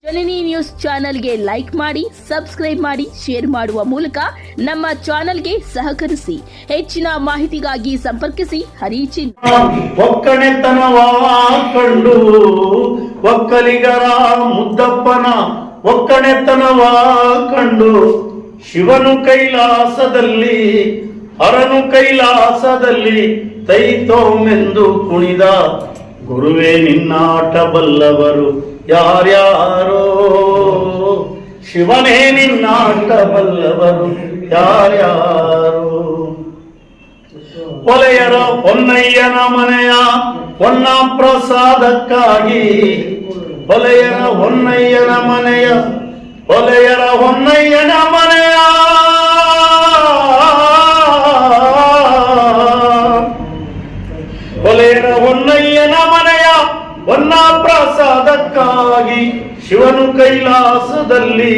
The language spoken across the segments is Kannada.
ಜನನಿ ನ್ಯೂಸ್ ಚಾನೆಲ್ಗೆ ಲೈಕ್ ಮಾಡಿ, ಸಬ್ಸ್ಕ್ರೈಬ್ ಮಾಡಿ, ಶೇರ್ ಮಾಡುವ ಮೂಲಕ ನಮ್ಮ ಚಾನೆಲ್ಗೆ ಸಹಕರಿಸಿ. ಹೆಚ್ಚಿನ ಮಾಹಿತಿಗಾಗಿ ಸಂಪರ್ಕಿಸಿ ಹರಿಚಿನ್. ಒಕ್ಕಣೆತನವ ಕಂಡು ಒಕ್ಕಲಿಗರ ಮುದ್ದಪ್ಪನ ಒಕ್ಕಣೆತನವ ಕಂಡು ಶಿವನು ಕೈಲಾಸದಲ್ಲಿ ಹರನು ಕೈಲಾಸದಲ್ಲಿ ತೈತೋಮೆಂದು ಕುಣಿದ ಗುರುವೇ ನಿನ್ನಾಟ ಬಲ್ಲವರು ಯಾರ್ಯಾರೋ, ಶಿವನೇ ನಿನ್ನಾಟ ಬಲ್ಲವರು ಯಾರ್ಯಾರೋ. ಹೊಲೆಯರ ಹೊನ್ನಯ್ಯನ ಮನೆಯ ಹೊನ್ನ ಪ್ರಸಾದಕ್ಕಾಗಿ ಹೊಲೆಯರ ಹೊನ್ನಯ್ಯನ ಮನೆಯ ಹೊಲೆಯರ ಹೊನ್ನಯ್ಯನ ಮನೆಯ ಹೊಲೆಯರ ಹೊನ್ನಯ್ಯನ ಮನೆಯ ಹೊನ್ನ ಪ್ರಸಾದಕ್ಕಾಗಿ ಶಿವನು ಕೈಲಾಸದಲ್ಲಿ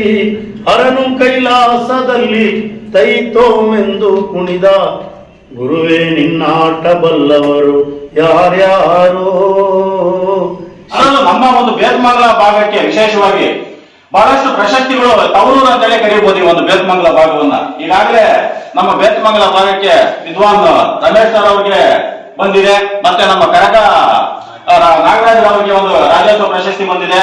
ಹರನು ಕೈಲಾಸದಲ್ಲಿ ತೈತೋಮೆಂದು ಕುಣಿದ ಗುರುವೇ ನಿನ್ನಾಟ ಬಲ್ಲವರು ಯಾರ್ಯಾರೋ. ಅದರಲ್ಲೂ ನಮ್ಮ ಒಂದು ಬೇತ್ಮಂಗಲ ಭಾಗಕ್ಕೆ ವಿಶೇಷವಾಗಿ ಬಹಳಷ್ಟು ಪ್ರಶಸ್ತಿಗಳು ತವರೂರು ಅಂತೇಳಿ ಕರೀಬಹುದು. ಈ ಒಂದು ಬೇತ್ಮಂಗಲ ಭಾಗವನ್ನ ಈಗಾಗಲೇ ನಮ್ಮ ಬೇತ್ಮಂಗಲ ಭಾಗಕ್ಕೆ ವಿದ್ವಾನ್ ರಮೇಶ್ ಸರ್ ಅವರಿಗೆ ಬಂದಿದೆ, ಮತ್ತೆ ನಮ್ಮ ಕನಕ ನಾಗರಾಜ್ ಅವರಿಗೆ ಒಂದು ರಾಜ್ಯೋತ್ಸವ ಪ್ರಶಸ್ತಿ ಬಂದಿದೆ.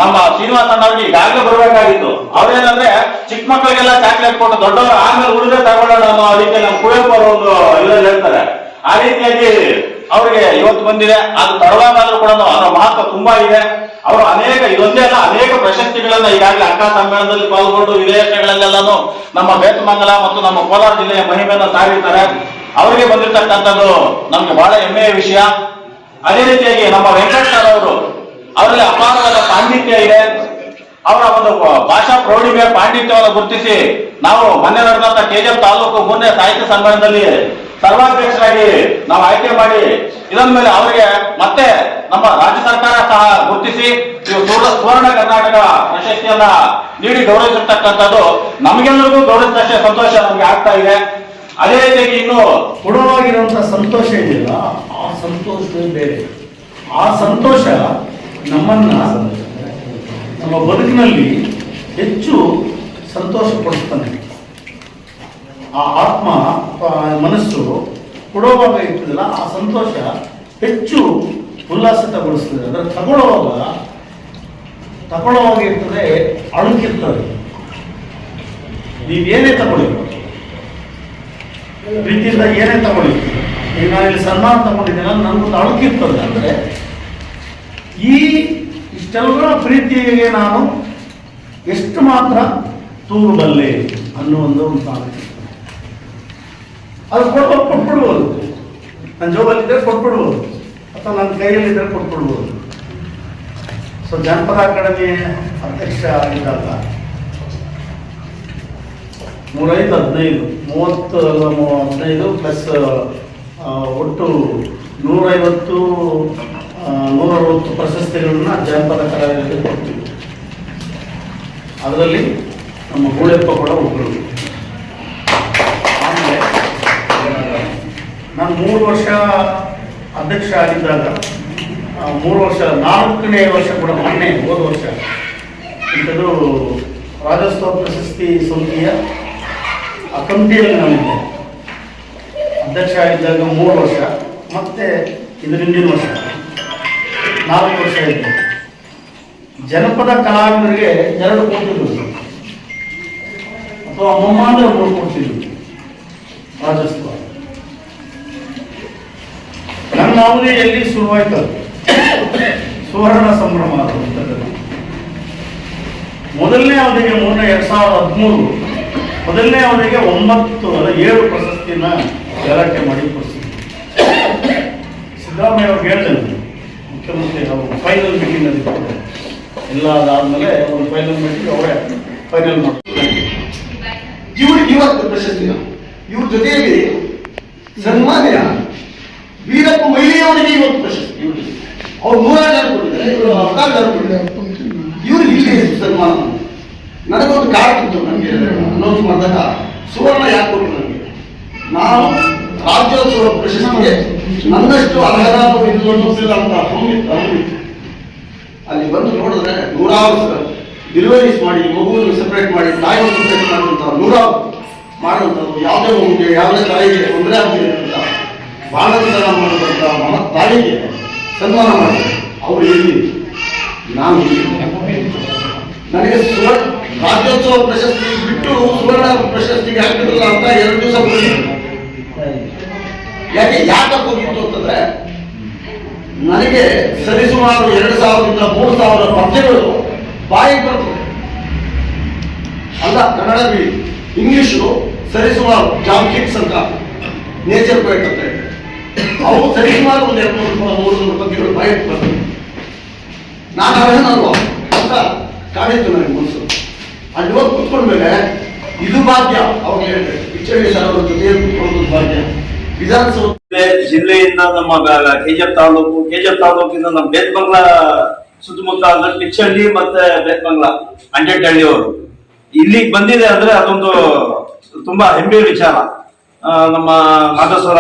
ನಮ್ಮ ಶ್ರೀನಿವಾಸ ಅವರಿಗೆ ಈಗಾಗಲೇ ಬರಬೇಕಾಗಿತ್ತು. ಅವ್ರೇನಂದ್ರೆ ಚಿಕ್ಕ ಮಕ್ಕಳಿಗೆಲ್ಲ ಚಾಕ್ಲೇಟ್ ಕೊಟ್ಟು ದೊಡ್ಡವರು ಆಮೇಲೆ ಉಳಿದೇ ತಗೊಳ್ಳೋಣ ಅನ್ನೋ ರೀತಿ ನಮ್ಮ ಕುವೆಂಪು ಅವರು ಒಂದು ಇದರಲ್ಲಿ ಹೇಳ್ತಾರೆ. ಆ ರೀತಿಯಾಗಿ ಅವರಿಗೆ ಇವತ್ತು ಬಂದಿದೆ. ಅದು ತಡವಾಗಾದ್ರೂ ಕೂಡ ಅವರ ಮಹತ್ವ ತುಂಬಾ ಇದೆ. ಅವರು ಅನೇಕ ಇದೊಂದೇ ಅಲ್ಲ ಅನೇಕ ಪ್ರಶಸ್ತಿಗಳನ್ನ ಈಗಾಗಲೇ ಅಕ್ಕ ಸಮ್ಮೇಳನದಲ್ಲಿ ಪಾಲ್ಗೊಂಡು ವಿದೇಶಗಳಲ್ಲೆಲ್ಲಾನು ನಮ್ಮ ಬೇತಮಂಗಲ ಮತ್ತು ನಮ್ಮ ಕೋಲಾರ ಜಿಲ್ಲೆಯ ಮಹಿಮೆಯನ್ನು ಸಾರಿರ್ತಾರೆ. ಅವರಿಗೆ ಬಂದಿರತಕ್ಕಂಥದ್ದು ನಮ್ಗೆ ಬಹಳ ಹೆಮ್ಮೆಯ ವಿಷಯ. ಅದೇ ರೀತಿಯಾಗಿ ನಮ್ಮ ವೆಂಕಟ ಸರ್ ಅವರು ಅವರಲ್ಲಿ ಅಪಾರವಾದ ಪಾಂಡಿತ್ಯ ಇದೆ. ಅವರ ಒಂದು ಭಾಷಾ ಪ್ರೌಢಿಮೆ ಪಾಂಡಿತ್ಯವನ್ನು ಗುರುತಿಸಿ ನಾವು ಮೊನ್ನೆ ನಡೆದಂತ ಕೆಜಿಎಫ್ ತಾಲೂಕು 3ನೇ ಸಾಹಿತ್ಯ ಸಮ್ಮೇಳನದಲ್ಲಿ ಸರ್ವಾಧ್ಯಕ್ಷರಾಗಿ ನಾವು ಆಯ್ಕೆ ಮಾಡಿ ಇದರ ಮೇಲೆ ಅವರಿಗೆ ಮತ್ತೆ ನಮ್ಮ ರಾಜ್ಯ ಸರ್ಕಾರ ಸಹ ಗುರುತಿಸಿ ಸುವರ್ಣ ಕರ್ನಾಟಕ ಪ್ರಶಸ್ತಿಯನ್ನ ನೀಡಿ ಗೌರವಿಸಿರ್ತಕ್ಕಂಥದ್ದು ನಮಗೆಲ್ಲರಿಗೂ ಗೌರವಿಸಿದಷ್ಟೇ ಸಂತೋಷ ನಮ್ಗೆ ಆಗ್ತಾ ಇದೆ. ಅದೇ ರೀತಿಯಾಗಿ ಇನ್ನು ಕೊಡುವಾಗಿರುವಂತಹ ಸಂತೋಷ ಇದೆಯಲ್ಲ, ಆ ಸಂತೋಷವೇ ಬೇರೆ. ಆ ಸಂತೋಷ ನಮ್ಮನ್ನ ನಮ್ಮ ಬದುಕಿನಲ್ಲಿ ಹೆಚ್ಚು ಸಂತೋಷ ಪಡಿಸ್ತಾನೆ. ಆ ಆತ್ಮ ಮನಸ್ಸು ಕೊಡುವಾಗ ಇರ್ತದಲ್ಲ, ಆ ಸಂತೋಷ ಹೆಚ್ಚು ಉಲ್ಲಾಸಗೊಳಿಸ್ತದೆ. ಅದರ ತಗೊಳ್ಳುವಾಗ ಇರ್ತದೆ, ಅಳುಕಿರ್ತದೆ. ನೀವೇನೇ ತಗೊಳ್ಳಿ, ಪ್ರೀತಿಯಿಂದ ಏನೇ ತಗೊಳ್ಳಿ, ಈಗ ನಾನು ಇಲ್ಲಿ ಸನ್ಮಾನ ತಗೊಂಡಿದ್ದೇನೆ, ನನಗೊಂದು ಅಳುಕಿರ್ತದೆ. ಅಂದ್ರೆ ಇಷ್ಟೆಲ್ಲ ಪ್ರೀತಿಗೆ ನಾನು ಎಷ್ಟು ಮಾತ್ರ ತೂಗಬಲ್ಲೆ ಅನ್ನೋ ಒಂದು ಅದು ಕೊಟ್ಬಿಡ್ಬೋದು. ನನ್ನ ಜೋಬಲ್ಲಿದ್ದರೆ ಕೊಟ್ಬಿಡ್ಬೋದು, ಅಥವಾ ನನ್ನ ಕೈಯಲ್ಲಿದ್ದರೆ ಕೊಟ್ಬಿಡ್ಬೋದು. ಸೊ ಜನಪದ ಅಕಾಡೆಮಿ ಅಧ್ಯಕ್ಷ ಆಗಿದ್ದಾಗ 15 ಪ್ಲಸ್ ಒಟ್ಟು 150-160 ಪ್ರಶಸ್ತಿಗಳನ್ನ ಜನಪದ ಕಲಾವಿದರಿಗೆ ಕೊಡ್ತೀವಿ. ಅದರಲ್ಲಿ ನಮ್ಮ ಗೂಳೆಪ್ಪ ಕೂಡ ಒಬ್ಬರು. ಆಮೇಲೆ ನಾನು 3 ವರ್ಷ ಅಧ್ಯಕ್ಷ ಆಗಿದ್ದಾಗ 3 ವರ್ಷ 4ನೇ ವರ್ಷ ಕೂಡ ಮೊನ್ನೆ ಹೋದ ವರ್ಷ ಇಂಥದ್ದು ರಾಜ್ಯೋತ್ಸವ ಪ್ರಶಸ್ತಿ ಸಮಿತಿಯ ಕಮಿಟಿಯಲ್ಲಿ ನಾನಿದ್ದೆ. ಅಧ್ಯಕ್ಷ ಆಗಿದ್ದಾಗ 3 ವರ್ಷ, ಮತ್ತೆ ಇದರ ಹಿಂದಿನ ವರ್ಷ 4 ವರ್ಷ ಇದ್ದೆ. ಜನಪದ ಕಲಾವಿದರಿಗೆ 2 ಕೊಡ್ತಿದ್ರು, ಅಥವಾ ಮೊಮ್ಮಂದ್ರೆ 3 ಕೊಡ್ತಿದ್ರು ರಾಜ್ಯೋತ್ಸವ. ನನ್ನ ಅವಧಿಯಲ್ಲಿ ಶುರುವಾಯ್ತು ಸುವರ್ಣ ಸಂಭ್ರಮ. ಮೊದಲನೇ ಅವಧಿಗೆ 2013 ಮೊದಲನೇ ಅವಧಿಗೆ 7 ಪ್ರಶಸ್ತಿನ ಗಲಾಟೆ ಮಾಡಿ ಕೊಡಿಸಿದ್ರು. ಸಿದ್ದರಾಮಯ್ಯ ಅವ್ರಿಗೆ ಹೇಳಿದ್ರು, ಮುಖ್ಯಮಂತ್ರಿ ಅವರು ಫೈನಲ್ ಮೀಟಿಂಗ್ ಅಲ್ಲಿ ಎಲ್ಲ ಅದಾದ್ಮೇಲೆ ಒಂದು ಫೈನಲ್ ಮೀಟಿಂಗ್ ಅವರೇ ಫೈನಲ್ ಮಾಡ್ತಾರೆ. ಇವತ್ತು ಪ್ರಶಸ್ತಿನ ಇವ್ರ ಜೊತೆಯಲ್ಲಿ ಸನ್ಮಾನ್ಯ ವೀರಪ್ಪ ಮೊಯ್ಲಿಯವರಿಗೆ ಇವತ್ತು ಪ್ರಶಸ್ತಿ. ಅವ್ರು 100 ಜನ ಕೊಟ್ಟಿದ್ದಾರೆ, ಇವರು 16 ಜನ ಕೊಟ್ಟಿದ್ದಾರೆ. ಇವ್ರಿಗೆ ಇಲ್ಲಿ ಸನ್ಮಾನ. ನನಗೊಂದು ಕಾರ್ಡ್ ಇತ್ತು, ನನಗೆ ಅನೌನ್ಸ್ ಮಾಡಿದಾಗ ಸುವರ್ಣ ಯಾಕೆ ಕೊಟ್ಟರು ನನಗೆ. ನಾನು ರಾಜ್ಯೋತ್ಸವ ಪ್ರಶಸ್ತಿಗೆ ನನ್ನಷ್ಟು ಅರ್ಹರಾದ ಅಂತ ಅಲ್ಲಿ ಬಂದು ನೋಡಿದ್ರೆ ನೂರಾರು ಡೆಲಿವರೀಸ್ ಮಾಡಿ ಮಗುವನ್ನು ಸೆಪರೇಟ್ ಮಾಡಿ ತಾಯಿಯನ್ನು ಸೆಪರೇಟ್ ಮಾಡುವಂತಹ ನೂರಾರು ಮಾಡುವಂಥದ್ದು ಯಾವುದೇ ಮಗುಗೆ ಯಾವುದೇ ತಾಯಿಗೆ ತೊಂದರೆ ಆಗ್ತಿದೆ ಅಂತ ಬಾಣಂತನ ಮಾಡುವಂಥ ಮಹತ್ ತಾಯಿಗೆ ಸನ್ಮಾನ ಮಾಡಿದೆ. ಅವರು ಇಲ್ಲಿ ನಾನು ನನಗೆ ರಾಜ್ಯೋತ್ಸವ ಪ್ರಶಸ್ತಿ ಬಿಟ್ಟು ಸುವರ್ಣ ಪ್ರಶಸ್ತಿಗೆ ಹಾಕಿರಲ್ಲ ಅಂತ 2 ದಿವಸ ಯಾಕೆ ಹೋಗಿತ್ತು ಅಂತಂದ್ರೆ ನನಗೆ ಸರಿಸುಮಾರು 2000ರಿಂದ 3000 ಪದ್ಯಗಳು ಬಾಯಿಗೆ ಬರ್ತದೆ. ಅಲ್ಲ ಕನ್ನಡ ಇಂಗ್ಲಿಷು ಸರಿಸುಮಾರು ಜಾನ್ ಕಿಟ್ಸ್ ಅಂತ ನೇಚರ್ ಪೋಯಟ್ ಅಂತ ಹೇಳಿ ಅವು ಸರಿಸುಮಾರು ಒಂದು 200-300 ಪದ್ಯಗಳು ಬಾಯಿಗೆ ಬರ್ತದೆ. ನಾನು ಅರ್ಹನಲ್ವ ಅಂತ ಕಾಣಿತ್ತು ನನಗೆ ಮನಸ್ಸು. ಅಲ್ಲಿ ಹೋಗಿ ಕುತ್ಕೊಂಡ್ಮೇಲೆ ಇದು ಭಾಗ್ಯ ಅವ್ರು ಹೇಳಿದ್ರೆ ಪಿಚ್ಚಳ್ಳಿ ಸರ್ ಅವರ ಜೊತೆ ಕುತ್ಕೊಳ್ಳೋದು ಭಾಗ್ಯ. ವಿಧಾನಸೌಧ ಜಿಲ್ಲೆಯಿಂದ ನಮ್ಮ ಕೆಜಿಎಫ್ ತಾಲೂಕಿಂದ ನಮ್ಮ ಬೇತ್ಮಂಗ್ಲ ಸುತ್ತಮುತ್ತ ಅಂದ್ರೆ ಪಿಚ್ಚಳ್ಳಿ ಮತ್ತೆ ಬೇತ್ಮಂಗ್ಲ ಅಂಜಟ್ಟಹಳ್ಳಿ ಅವರು ಇಲ್ಲಿಗೆ ಬಂದಿದೆ ಅಂದ್ರೆ ಅದೊಂದು ತುಂಬಾ ಹೆಮ್ಮೆಯ ವಿಚಾರ. ನಮ್ಮ ನಾಗೇಶ್ವರ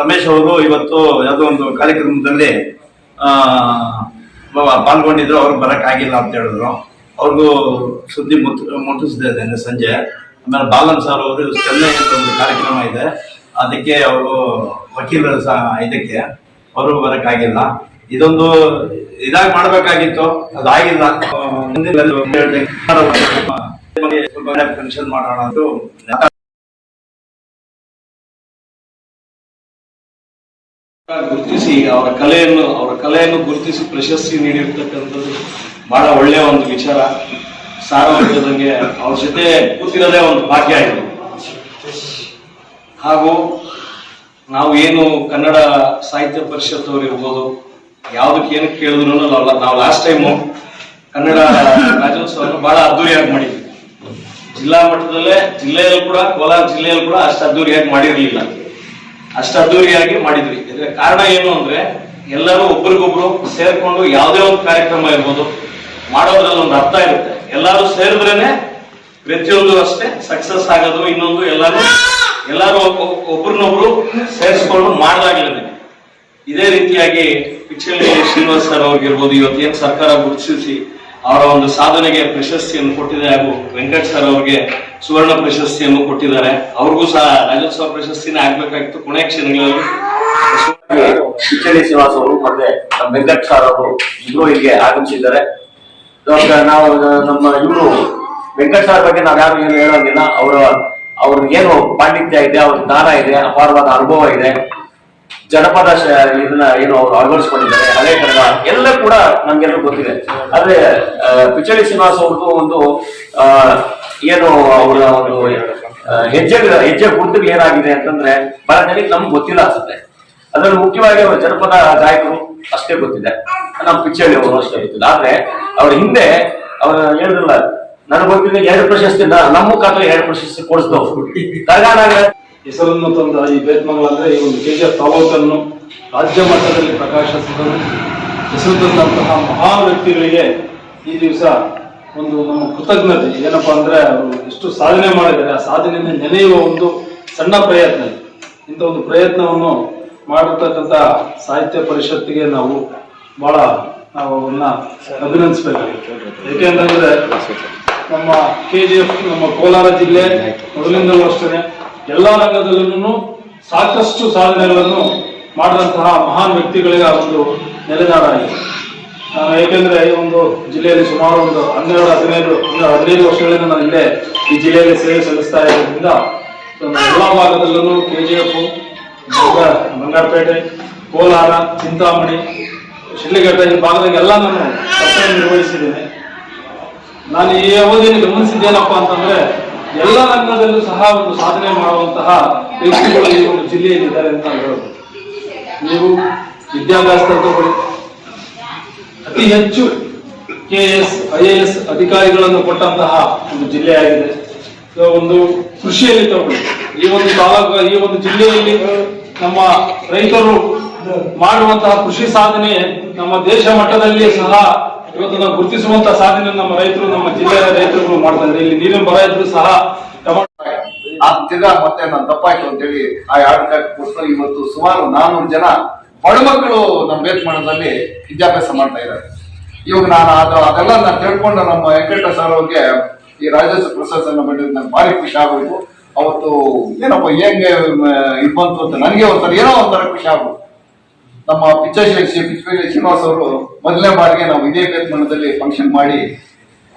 ರಮೇಶ್ ಅವರು ಇವತ್ತು ಯಾವುದೋ ಒಂದು ಕಾರ್ಯಕ್ರಮದಲ್ಲಿ ಪಾಲ್ಗೊಂಡಿದ್ರು. ಅವ್ರಿಗೆ ಬರಕ್ ಆಗಿಲ್ಲ ಅಂತ ಹೇಳಿದ್ರು. ಅವ್ರಿಗೂ ಸುದ್ದಿ ಮುಟ್ಟಿಸಿದೆ ನಿನ್ನೆ ಸಂಜೆ. ಆಮೇಲೆ ಬಾಲನ್ ಸರ್ ಅವರು ಚೆನ್ನೈ ಒಂದು ಕಾರ್ಯಕ್ರಮ ಇದೆ, ಅದಕ್ಕೆ ಅವರು ವಕೀಲರ ಇದಕ್ಕೆ ಅವರು ಬರಕ್ಕಾಗಿಲ್ಲ. ಇದೊಂದು ಇದಾಗಿ ಮಾಡ್ಬೇಕಾಗಿತ್ತು, ಅದಾಗಿಲ್ಲ. ಫಂಕ್ಷನ್ ಮಾಡೋಣ ಅಂತ ಗುರುತಿಸಿ ಅವರ ಕಲೆಯನ್ನು ಗುರುತಿಸಿ ಪ್ರಶಸ್ತಿ ನೀಡಿರ್ತಕ್ಕಂಥದ್ದು ಬಹಳ ಒಳ್ಳೆಯ ಒಂದು ವಿಚಾರ. ಸಾರ್ವಜನಿಕರಿಗೆ ಅವ್ರ ಜೊತೆ ಕೂತಿರೋದೇ ಒಂದು ಭಾಗ್ಯ ಇದು. ಹಾಗೂ ನಾವು ಏನು ಕನ್ನಡ ಸಾಹಿತ್ಯ ಪರಿಷತ್ ಅವರು ಇರ್ಬೋದು, ಯಾವುದಕ್ಕೆ ಏನಕ್ಕೆ ಕೇಳಿದ್ರು ನಾವು ಲಾಸ್ಟ್ ಟೈಮು ಕನ್ನಡ ರಾಜ್ಯೋತ್ಸವವನ್ನು ಬಹಳ ಅದ್ದೂರಿಯಾಗಿ ಮಾಡಿದ್ವಿ. ಜಿಲ್ಲಾ ಮಟ್ಟದಲ್ಲೇ ಜಿಲ್ಲೆಯಲ್ಲಿ ಕೂಡ, ಕೋಲಾರ ಜಿಲ್ಲೆಯಲ್ಲಿ ಕೂಡ ಅಷ್ಟು ಅದ್ದೂರಿಯಾಗಿ ಮಾಡಿರಲಿಲ್ಲ. ಅಷ್ಟು ಅದ್ದೂರಿಯಾಗಿ ಮಾಡಿದ್ವಿ. ಇದರ ಕಾರಣ ಏನು ಅಂದ್ರೆ ಎಲ್ಲರೂ ಒಬ್ರಿಗೊಬ್ರು ಸೇರ್ಕೊಂಡು ಯಾವುದೇ ಒಂದು ಕಾರ್ಯಕ್ರಮ ಇರ್ಬೋದು ಮಾಡೋದ್ರಲ್ಲಿ ಒಂದು ಅರ್ಥ ಇರುತ್ತೆ. ಎಲ್ಲರೂ ಸೇರಿದ್ರೇನೆ ಪ್ರತಿಯೊಂದು ಅಷ್ಟೇ ಸಕ್ಸಸ್ ಆಗೋದು. ಇನ್ನೊಂದು ಎಲ್ಲರೂ ಒಬ್ರನ್ನೊಬ್ರು ಸೇರಿಸ್ಕೊಂಡು ಮಾಡಿದಾಗ್ಲೇನೆ. ಇದೇ ರೀತಿಯಾಗಿ ಪಿಚ್ಚಳ್ಳಿ ಶ್ರೀನಿವಾಸ್ ಸರ್ ಅವ್ರಿಗಿರ್ಬೋದು, ಇವತ್ತೇನು ಸರ್ಕಾರ ಗುರುತಿಸಿ ಅವರ ಒಂದು ಸಾಧನೆಗೆ ಪ್ರಶಸ್ತಿಯನ್ನು ಕೊಟ್ಟಿದೆ. ಹಾಗೂ ವೆಂಕಟ್ ಸರ್ ಅವ್ರಿಗೆ ಸುವರ್ಣ ಪ್ರಶಸ್ತಿಯನ್ನು ಕೊಟ್ಟಿದ್ದಾರೆ. ಅವ್ರಿಗೂ ಸಹ ರಾಜ್ಯೋತ್ಸವ ಪ್ರಶಸ್ತಿನೇ ಆಗ್ಬೇಕಾಗಿತ್ತು. ಕೊನೆ ಕ್ಷಣಗಳಲ್ಲಿ ಪಿಚ್ಚಳ್ಳಿ ಶ್ರೀನಿವಾಸ್ ಅವರು ಮತ್ತೆ ವೆಂಕಟ್ ಸರ್ ಅವರು ಇಬ್ರು ಹೀಗೆ ಆಗಮಿಸಿದ್ದಾರೆ. ನಾವು ನಮ್ಮ ಇವರು ವೆಂಕಟ್ ಸರ್ ಬಗ್ಗೆ ನಾವ್ ಯಾರು ಏನು ಹೇಳೋಂಗಿಲ್ಲ. ಅವ್ರಿಗೇನು ಪಾಂಡಿತ್ಯ ಇದೆ, ಅವ್ರ ಜ್ಞಾನ ಇದೆ, ಅಪಾರವಾದ ಅನುಭವ ಇದೆ. ಜನಪದ ಇದನ್ನ ಏನು ಅವ್ರು ಅಳವಡಿಸ್ಕೊಂಡಿದ್ದಾರೆ, ಹಳೆ ಕನ್ನಡ ಎಲ್ಲ ಕೂಡ ನಮ್ಗೆಲ್ಲರೂ ಗೊತ್ತಿದೆ. ಆದ್ರೆ ಪಿಚ್ಚಳ್ಳಿ ಶ್ರೀನಿವಾಸ್ ಅವ್ರದ್ದು ಒಂದು ಏನು ಅವರ ಒಂದು ಹೆಜ್ಜೆ ಗುರುತಿಗೆ ಏನಾಗಿದೆ ಅಂತಂದ್ರೆ ಬಹಳ ಜನಕ್ಕೆ ನಮ್ಗೆ ಗೊತ್ತಿಲ್ಲ ಅನ್ಸುತ್ತೆ. ಅದ್ರಲ್ಲಿ ಮುಖ್ಯವಾಗಿ ಅವರ ಜನಪದ ಗಾಯಕರು ಅಷ್ಟೇ ಗೊತ್ತಿದೆ, ನಮ್ಮ ಪಿಚ್ಚಳ್ಳಿ ಅವರು ಅಷ್ಟೇ ಗೊತ್ತಿಲ್ಲ. ಆದ್ರೆ ಅವ್ರ ಹಿಂದೆ ಅವ್ರ ಹೇಳಿದ್ರಲ್ಲ, ನನಗೆ ಗೊತ್ತಿಲ್ಲ 2 ಪ್ರಶಸ್ತಿ, ನಮ್ಮ ಮುಖಾಂತರ 2 ಪ್ರಶಸ್ತಿ ಕೊಡಿಸಿದವರು ಹೆಸರನ್ನು ತಂದ ಈ ಬೇತ್ಮಂಗ್ಲ ಅಂದ್ರೆ ಈ ಒಂದು ಕೆಜಿಎಫ್ ತಾಲೂಕನ್ನು ರಾಜ್ಯ ಮಟ್ಟದಲ್ಲಿ ಪ್ರಕಾಶಿಸಿದರು. ಹೆಸರು ತಂದಂತಹ ಮಹಾನ್ ವ್ಯಕ್ತಿಗಳಿಗೆ ಈ ದಿವಸ ಒಂದು ನಮ್ಮ ಕೃತಜ್ಞತೆ ಏನಪ್ಪಾ ಅಂದ್ರೆ ಅವರು ಎಷ್ಟು ಸಾಧನೆ ಮಾಡಿದ್ದಾರೆ, ಆ ಸಾಧನೆಯನ್ನು ನೆನೆಯುವ ಒಂದು ಸಣ್ಣ ಪ್ರಯತ್ನ. ಇಂಥ ಒಂದು ಪ್ರಯತ್ನವನ್ನು ಮಾಡಿರ್ತಕ್ಕಂಥ ಸಾಹಿತ್ಯ ಪರಿಷತ್ತಿಗೆ ನಾವು ಬಹಳ ಅವನ್ನ ಅಭಿನಂದಿಸಬೇಕಾಗಿತ್ತು. ಏಕೆಂತಂದ್ರೆ ನಮ್ಮ ಕೆಜಿಎಫ್ ನಮ್ಮ ಕೋಲಾರ ಜಿಲ್ಲೆ ಮೊದಲಿಂದಲೂ ಅಷ್ಟೇ ಎಲ್ಲ ರಂಗದಲ್ಲೂ ಸಾಕಷ್ಟು ಸಾಧನೆಗಳನ್ನು ಮಾಡಿದಂತಹ ಮಹಾನ್ ವ್ಯಕ್ತಿಗಳಿಗೆ ಒಂದು ನೆಲೆನಾಡಾಗಿದೆ. ಏಕೆಂದ್ರೆ ಈ ಒಂದು ಜಿಲ್ಲೆಯಲ್ಲಿ ಸುಮಾರು ಒಂದು 12-15 ವರ್ಷಗಳಿಂದ ನಾನು ಇಲ್ಲೇ ಈ ಜಿಲ್ಲೆಯಲ್ಲಿ ಸೇವೆ ಸಲ್ಲಿಸ್ತಾ ಇರೋದ್ರಿಂದ ಎಲ್ಲ ಭಾಗದಲ್ಲೂ ಕೆಜಿಎಫ್, ಬಂಗಾರಪೇಟೆ, ಕೋಲಾರ, ಚಿಂತಾಮಣಿ, ಶಿಡ್ಲಘಟ್ಟ ಈ ಭಾಗದಾಗೆಲ್ಲ ನಾನು ಕರ್ತವ್ಯ ನಿರ್ವಹಿಸಿದ್ದೇನೆ. ನಾನು ಈ ಅವಧಿಯಲ್ಲಿ ಗಮನಿಸಿದ್ದೇನಪ್ಪ ಅಂತಂದ್ರೆ ಎಲ್ಲ ರಂಗದಲ್ಲೂ ಸಹ ಒಂದು ಸಾಧನೆ ಮಾಡುವಂತಹ ವ್ಯಕ್ತಿಗಳು ಈ ಒಂದು ಜಿಲ್ಲೆಯಲ್ಲಿ ಇದ್ದಾರೆ ಅಂತ ಹೇಳಬಹುದು. ನೀವು ವಿದ್ಯಾಭ್ಯಾಸದಲ್ಲಿ ತಗೊಳ್ಳಿ, ಅತಿ ಹೆಚ್ಚು KS, IAS ಅಧಿಕಾರಿಗಳನ್ನು ಕೊಟ್ಟಂತಹ ಒಂದು ಜಿಲ್ಲೆಯಾಗಿದೆ. ಒಂದು ಕೃಷಿಯಲ್ಲಿ ತಗೊಳ್ಳಿ, ಈ ಒಂದು ತಾಲೂಕು, ಈ ಒಂದು ಜಿಲ್ಲೆಯಲ್ಲಿ ನಮ್ಮ ರೈತರು ಮಾಡುವಂತಹ ಕೃಷಿ ಸಾಧನೆ ನಮ್ಮ ದೇಶ ಮಟ್ಟದಲ್ಲಿ ಸಹ ಇವತ್ತು ನಾವು ಗುರುತಿಸುವಂತಹ ಸಾಧನೆ ನಮ್ಮ ರೈತರು, ನಮ್ಮ ಜಿಲ್ಲೆಯ ರೈತರು ಮಾಡ್ತಾ ಇದ್ದಾರೆ. ಇಲ್ಲಿ ನೀರಿನ ಬರ ಇದ್ರು ಸಹ ತಿರ್ಗಾ ಮತ್ತೆ ನಾನು ತಪ್ಪಾಯ್ತು ಅಂತೇಳಿ ಆ ಆಡಳಿತ ಇವತ್ತು ಸುಮಾರು 400 ಜನ ಬಡಮಕ್ಕಳು ನಮ್ಮ ಬೇತ್ಮಂಗ್ಲದಲ್ಲಿ ವಿದ್ಯಾಭ್ಯಾಸ ಮಾಡ್ತಾ ಇದ್ದಾರೆ. ಇವಾಗ ನಾನು ಅದೆಲ್ಲ ನಾನು ತಿಳ್ಕೊಂಡು ನಮ್ಮ ವೆಂಕಟ ಸರ್ ಅವ್ರಿಗೆ ಈ ರಾಜ್ಯೋತ್ಸವ ಪ್ರಶಸ್ತಿಯನ್ನು ಬಂದಿದ್ದು ನಂಗೆ ಭಾರಿ ಖುಷಿ ಆಗೋಯ್ತು. ಅವತ್ತು ಏನಪ್ಪ ಹೆಂಗೆ ಇದು ಬಂತು ಅಂತ ನನಗೆ ಒಂಥರ ಏನೋ ಒಂಥರ ಖುಷಿ ಆಗೋದು. ನಮ್ಮ ಪಿಚ್ಚೇಶ್ವರಿ ಶ್ರೀನಿವಾಸ್ ಅವರು ಮೊದಲನೇ ಬಾರಿಗೆ ನಾವು ಇದೇ ಬೇತ್ಮಂಗಲದಲ್ಲಿ ಫಂಕ್ಷನ್ ಮಾಡಿ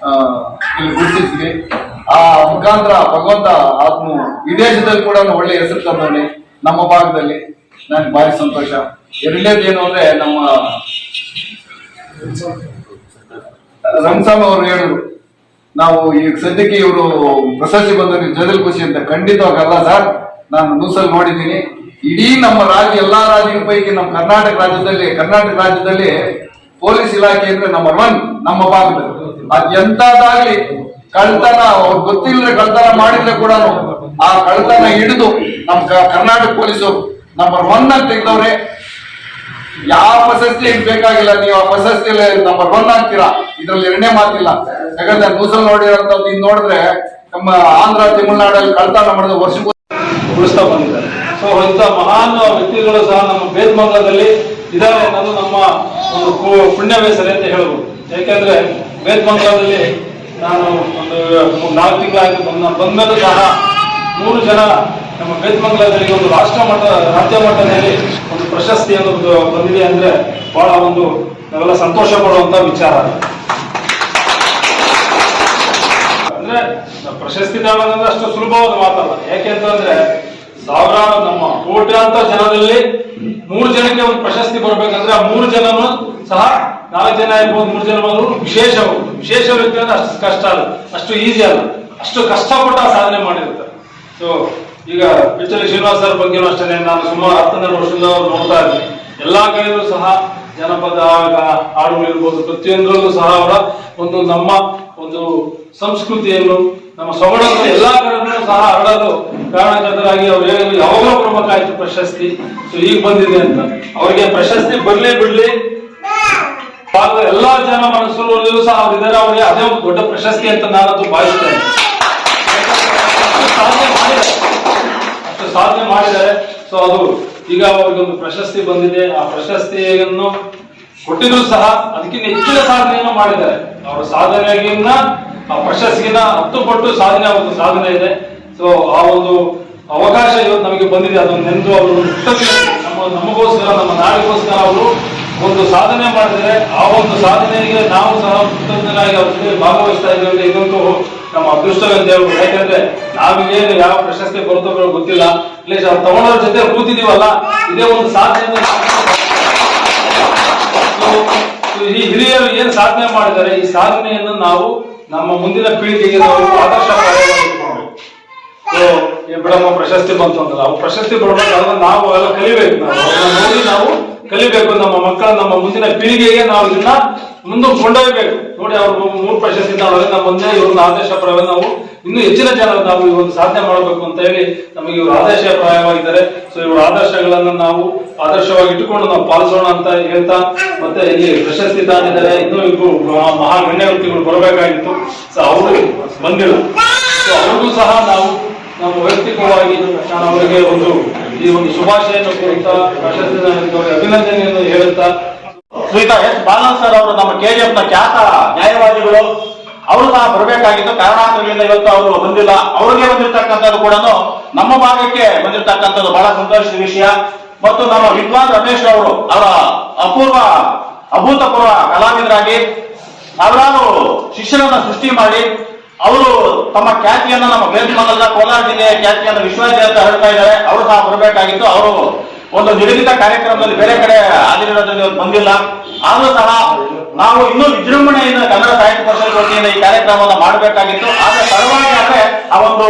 ಇಲ್ಲಿ ಗುರುತಿಸಿದ್ವಿ. ಆ ಮುಖಾಂತರ ಭಗವಂತ ಆತ್ಮ ವಿದೇಶದಲ್ಲಿ ಕೂಡ ಒಳ್ಳೆ ಹೆಸರು ತಂದವನೆ ನಮ್ಮ ಭಾಗದಲ್ಲಿ. ನನಗೆ ಭಾರಿ ಸಂತೋಷ. ಎರಡನೇದೇನು ಅಂದ್ರೆ ನಮ್ಮ ರಂಗಸ್ವಾಮಿ ಅವರು ಹೇಳಿದ್ರು, ನಾವು ಈಗ ಸದ್ಯಕ್ಕೆ ಇವರು ಪ್ರಶಸ್ತಿ ಬಂದವರು ಜಗಲ್ ಖುಷಿ ಅಂತ. ಖಂಡಿತವಾಗಲ್ಲ ಸರ್, ನಾನು ನ್ಯೂಸಲ್ಲಿ ನೋಡಿದ್ದೀನಿ. ಇಡೀ ನಮ್ಮ ರಾಜ್ಯ ಎಲ್ಲಾ ರಾಜ್ಯಗಳ ಪೈಕಿ ನಮ್ಮ ಕರ್ನಾಟಕ ರಾಜ್ಯದಲ್ಲಿ ಪೊಲೀಸ್ ಇಲಾಖೆ ಅಂದ್ರೆ ನಂಬರ್ 1 ನಮ್ಮ ಭಾಗದಲ್ಲಿ. ಅದ್ ಎಂತದಾಗ್ಲಿ ಕಳ್ತನ ಅವ್ರು ಗೊತ್ತಿಲ್ಲದೆ ಕಳ್ತನ ಮಾಡಿದ್ರೆ ಕೂಡ ಆ ಕಳ್ತನ ಹಿಡಿದು ನಮ್ಮ ಕರ್ನಾಟಕ ಪೊಲೀಸರು ನಂಬರ್ 1 ಅಂತ ತೆಗೆದವ್ರೆ. ಯಾವ ಪ್ರಶಸ್ತಿ ಬೇಕಾಗಿಲ್ಲ, ನೀವು ಆ ಪ್ರಶಸ್ತಿಯಲ್ಲಿ ನಂಬರ್ 1 ಆಗ್ತೀರಾ, ಇದ್ರಲ್ಲಿ ಎರಡನೇ ಮಾತಿಲ್ಲ. ಯಾಕಂದ್ರೆ ನ್ಯೂಸಲ್ಲಿ ನೋಡಿರೋಂಥದ್ದು ಇನ್ ನೋಡಿದ್ರೆ ನಮ್ಮ ಆಂಧ್ರ ತಮಿಳುನಾಡಲ್ಲಿ ಕಳ್ತನ ಮಾಡಿದ ವರ್ಷ ಉಳಿಸ್ತಾ ಬಂದಿದ್ದಾರೆ. ಸೊ ಇಂಥ ಮಹಾನ್ ವ್ಯಕ್ತಿಗಳು ಸಹ ನಮ್ಮ ಬೇತ್ಮಂಗಲದಲ್ಲಿ ಇದಾವೆ ಅನ್ನೋದು ನಮ್ಮ ಒಂದು ಪುಣ್ಯವೇ ಸರಿ ಅಂತ ಹೇಳ್ಬೋದು. ಯಾಕೆಂದ್ರೆ ಬೇತ್ಮಂಗಲದಲ್ಲಿ ನಾನು ಒಂದು 4 ತಿಂಗಳಾಗಿ ಬಂದ್ಮೇಲೂ ಸಹ 3 ಜನ ನಮ್ಮ ಬೇತ್ಮಂಗಲದಲ್ಲಿ ಒಂದು ರಾಜ್ಯ ಮಟ್ಟದಲ್ಲಿ ಒಂದು ಪ್ರಶಸ್ತಿಯನ್ನು ಬಂದಿದೆ ಅಂದ್ರೆ ಬಹಳ ಒಂದು ನಾವೆಲ್ಲ ಸಂತೋಷ ಪಡುವಂತ ವಿಚಾರ. ಅಂದ್ರೆ ಪ್ರಶಸ್ತಿ ತಗೊಳ್ಳೋದಂದ್ರೆ ಅಷ್ಟು ಸುಲಭವಾದ ಮಾತಲ್ಲ. ಯಾಕೆ ಅಂತಂದ್ರೆ ಸಾವಿರಾರು ನಮ್ಮ ಕೋಟ್ಯಾಂತರ ಜನರಲ್ಲಿ 3 ಜನಕ್ಕೆ ಒಂದು ಪ್ರಶಸ್ತಿ ಬರ್ಬೇಕಂದ್ರೆ ಆ 3 ಜನನು ಸಹ 4 ಜನ ಇರ್ಬೋದು, 3 ಜನ ಬಂದ್ರು ವಿಶೇಷ ವ್ಯಕ್ತಿ ಅಂದ್ರೆ ಅಷ್ಟು ಕಷ್ಟ ಅಲ್ಲ, ಅಷ್ಟು ಈಸಿ ಅಲ್ಲ, ಅಷ್ಟು ಕಷ್ಟಪಟ್ಟ ಸಾಧನೆ ಮಾಡಿರ್ತಾರೆ. ಸೊ ಈಗ ಪಿಚ್ಚಲಿ ಶ್ರೀನಿವಾಸ್ ಸರ್ ಬಗ್ಗೆ ಅಷ್ಟೇ ನಾನು ಸುಮಾರು 10-12 ವರ್ಷದಿಂದ ನೋಡ್ತಾ ಇದ್ದೀನಿ. ಎಲ್ಲಾ ಕಡೆಯಲ್ಲೂ ಸಹ ಜನಪದ ಹಾಡುಗಳಿರ್ಬೋದು, ಪ್ರತಿಯೊಂದರಲ್ಲೂ ಸಹ ಅವರ ಒಂದು ನಮ್ಮ ಒಂದು ಸಂಸ್ಕೃತಿಯನ್ನು ನಮ್ಮ ಸೊಗಡನ್ನು ಎಲ್ಲಾ ಕಡೆಯಲ್ಲೂ ಸಹ ಹರಡಲು ಕಾರಣಕರ್ತರಾಗಿ ಅವ್ರು ಹೇಳಲು ಯಾವಾಗಲೂ ಕೊಡ್ಬೇಕಾಯ್ತು ಪ್ರಶಸ್ತಿ. ಸೊ ಈಗ ಬಂದಿದೆ ಅಂತ ಅವರಿಗೆ ಪ್ರಶಸ್ತಿ ಬರ್ಲಿ ಬಿಡ್ಲಿ, ಭಾಗದ ಎಲ್ಲಾ ಜನ ಮನಸ್ಸಲ್ಲೂ ಸಹ ಅವರಿದ್ದಾರೆ. ಅವರಿಗೆ ಅದೇ ಒಂದು ದೊಡ್ಡ ಪ್ರಶಸ್ತಿ ಅಂತ ನಾನಂತೂ ಭಾವಿಸ್ತೇನೆ. ಅಷ್ಟು ಸಾಧನೆ ಮಾಡಿದ್ದಾರೆ. ಸೊ ಅದು ಈಗ ಅವ್ರಿಗೊಂದು ಪ್ರಶಸ್ತಿ ಬಂದಿದೆ. ಆ ಪ್ರಶಸ್ತಿಯನ್ನು ಕೊಟ್ಟಿದ್ರು ಸಹ ಅದಕ್ಕಿಂತ ಹೆಚ್ಚಿನ ಸಾಧನೆಯನ್ನು ಮಾಡಿದ್ದಾರೆ. ಅವರ ಸಾಧನೆಗಿನ್ನ ಆ ಪ್ರಶಸ್ತಿಗಿನ್ನ 10 ಪಟ್ಟು ಸಾಧನೆ ಇದೆ. ಸೊ ಆ ಒಂದು ಅವಕಾಶ ಇವತ್ತು ನಮಗೆ ಬಂದಿದೆ. ಅದನ್ನು ನೆನೆದು ಅವರು ನಮಗೋಸ್ಕರ ನಮ್ಮ ನಾಡಿಗೋಸ್ಕರ ಅವರು ಒಂದು ಸಾಧನೆ ಮಾಡಿದರೆ ಆ ಒಂದು ಸಾಧನೆಗೆ ನಾವು ಸಹ ಕೃತಜ್ಞರಾಗಿ ಅವ್ರ ಜೊತೆ ಭಾಗವಹಿಸ್ತಾ ಇದ್ದೇವೆ. ಇದೊಂದು ನಮ್ಮ ಅದೃಷ್ಟವಂತ ಹೇಳ್ಬೋದು. ಯಾಕಂದ್ರೆ ನಾವಿಗೇನು ಯಾವ ಪ್ರಶಸ್ತಿ ಬರುತ್ತೋ ಗೊತ್ತಿಲ್ಲ, ಇಲ್ಲ ತಗೊಂಡವ್ರ ಜೊತೆ ಕೂತಿದೀವಲ್ಲ, ಇದೇ ಒಂದು ಸಾಧನೆ. ಈ ಹಿರಿಯರು ಏನ್ ಸಾಧನೆ ಮಾಡಿದ್ದಾರೆ, ಈ ಸಾಧನೆಯನ್ನು ನಾವು ನಮ್ಮ ಮುಂದಿನ ಪೀಳಿಗೆಗೆ ನಾವು ಆದರ್ಶಪ್ರಾಯವಾಗಿಟ್ಕೊಳ್ಬೇಕು. ಸೊ ಈ ಬಿಡಮ್ಮ ಪ್ರಶಸ್ತಿ ಬಂತು ಅಂತಲ್ಲ, ಅವು ಪ್ರಶಸ್ತಿ ಬರಬೇಕಾದ್ರೆ ನಾವು ಎಲ್ಲ ಕಲಿಬೇಕು. ನೋಡಿ ನಾವು ಕಲಿಬೇಕು. ನಮ್ಮ ಮಕ್ಕಳ ನಮ್ಮ ಮುಂದಿನ ಪೀಳಿಗೆಗೆ ನಾವು ಇದನ್ನ ಮುಂದೆ ಕೊಂಡೊಯ್ಬೇಕು. ನೋಡಿ ಅವ್ರು 3 ಪ್ರಶಸ್ತಿ ನಮ್ಮ ಮುಂದೆ ಇವ್ರನ್ನ ಆದರ್ಶಪ್ರಾಯ ನಾವು ಇನ್ನೂ ಹೆಚ್ಚಿನ ಜನ ನಾವು ಈ ಒಂದು ಸಾಧನೆ ಮಾಡಬೇಕು ಅಂತ ಹೇಳಿ ನಮಗೆ ಇವರು ಆದರ್ಶಪ್ರಾಯವಾಗಿದ್ದಾರೆ. ಸೊ ಇವ್ರ ಆದರ್ಶಗಳನ್ನ ನಾವು ಆದರ್ಶವಾಗಿ ಇಟ್ಟುಕೊಂಡು ನಾವು ಪಾಲಿಸೋಣ ಅಂತ ಹೇಳ್ತಾ, ಮತ್ತೆ ಇಲ್ಲಿ ಪ್ರಶಸ್ತಿ ತಾನಿದ್ದಾರೆ. ಇನ್ನೂ ಇಬ್ಬರು ಮಹಾನ್ ಗಣ್ಯ ವ್ಯಕ್ತಿಗಳು ಬರಬೇಕಾಗಿತ್ತು. ಸೊ ಅವರು ಬಂದಿಲ್ಲ. ಸೊ ಅವ್ರಿಗೂ ಸಹ ನಾವು ನಮ್ಮ ವೈಯಕ್ತಿಕವಾಗಿ ನಾನು ಅವರಿಗೆ ಈ ಒಂದು ಶುಭಾಶಯನ್ನು ಕೊಡುತ್ತಾ ಪ್ರಶಸ್ತಿ ಅಭಿನಂದನೆಯನ್ನು ಹೇಳುತ್ತಾ, ಶ್ರೀಯುತ ಎಸ್ ಬಾಲನ್ ಸರ್ ಅವರು ನಮ್ಮ KGF ನ ಖ್ಯಾತ ನ್ಯಾಯವಾದಿಗಳು, ಅವರು ಸಹ ಬರಬೇಕಾಗಿತ್ತು. ಕಾರಣಾಂತರಗಳಿಂದ ಇವತ್ತು ಅವರು ಬಂದಿಲ್ಲ. ಅವರಿಗೆ ಬಂದಿರತಕ್ಕಂಥದ್ದು ಕೂಡ ನಮ್ಮ ಭಾಗಕ್ಕೆ ಬಂದಿರತಕ್ಕಂಥದ್ದು ಬಹಳ ಸಂತೋಷದ ವಿಷಯ. ಮತ್ತು ನಮ್ಮ ವಿದ್ವಾನ್ ರಮೇಶ್ ಅವರು ಅವರ ಅಭೂತಪೂರ್ವ ಕಲಾವಿದರಾಗಿ ಸಾವಿರಾರು ಶಿಷ್ಯರನ್ನ ಸೃಷ್ಟಿ ಮಾಡಿ ಅವರು ತಮ್ಮ ಖ್ಯಾತಿಯನ್ನ ನಮ್ಮ ಬೇತ್ಮಂಗಲದ ಕೋಲಾರ ಜಿಲ್ಲೆಯ ಖ್ಯಾತಿಯನ್ನು ವಿಶ್ವಾದ್ಯಂತ ಹರಡ್ತಾ ಇದ್ದಾರೆ. ಅವರು ಸಹ ಬರಬೇಕಾಗಿತ್ತು. ಅವರು ಒಂದು ನಿಗದಿತ ಕಾರ್ಯಕ್ರಮದಲ್ಲಿ ಬೇರೆ ಕಡೆ ಹಾಜರಿರೋದ್ರಿಂದ ಬಂದಿಲ್ಲ. ಆದರೂ ಸಹ ನಾವು ಇನ್ನೂ ವಿಜೃಂಭಣೆಯಿಂದ ಕನ್ನಡ ಸಾಹಿತ್ಯ ಪರಿಷತ್ ವತಿಯಿಂದ ಈ ಕಾರ್ಯಕ್ರಮವನ್ನು ಮಾಡಬೇಕಾಗಿತ್ತು. ಆದ್ರೆ ತಡವಾಗಿ ಆದ್ರೆ ಆ ಒಂದು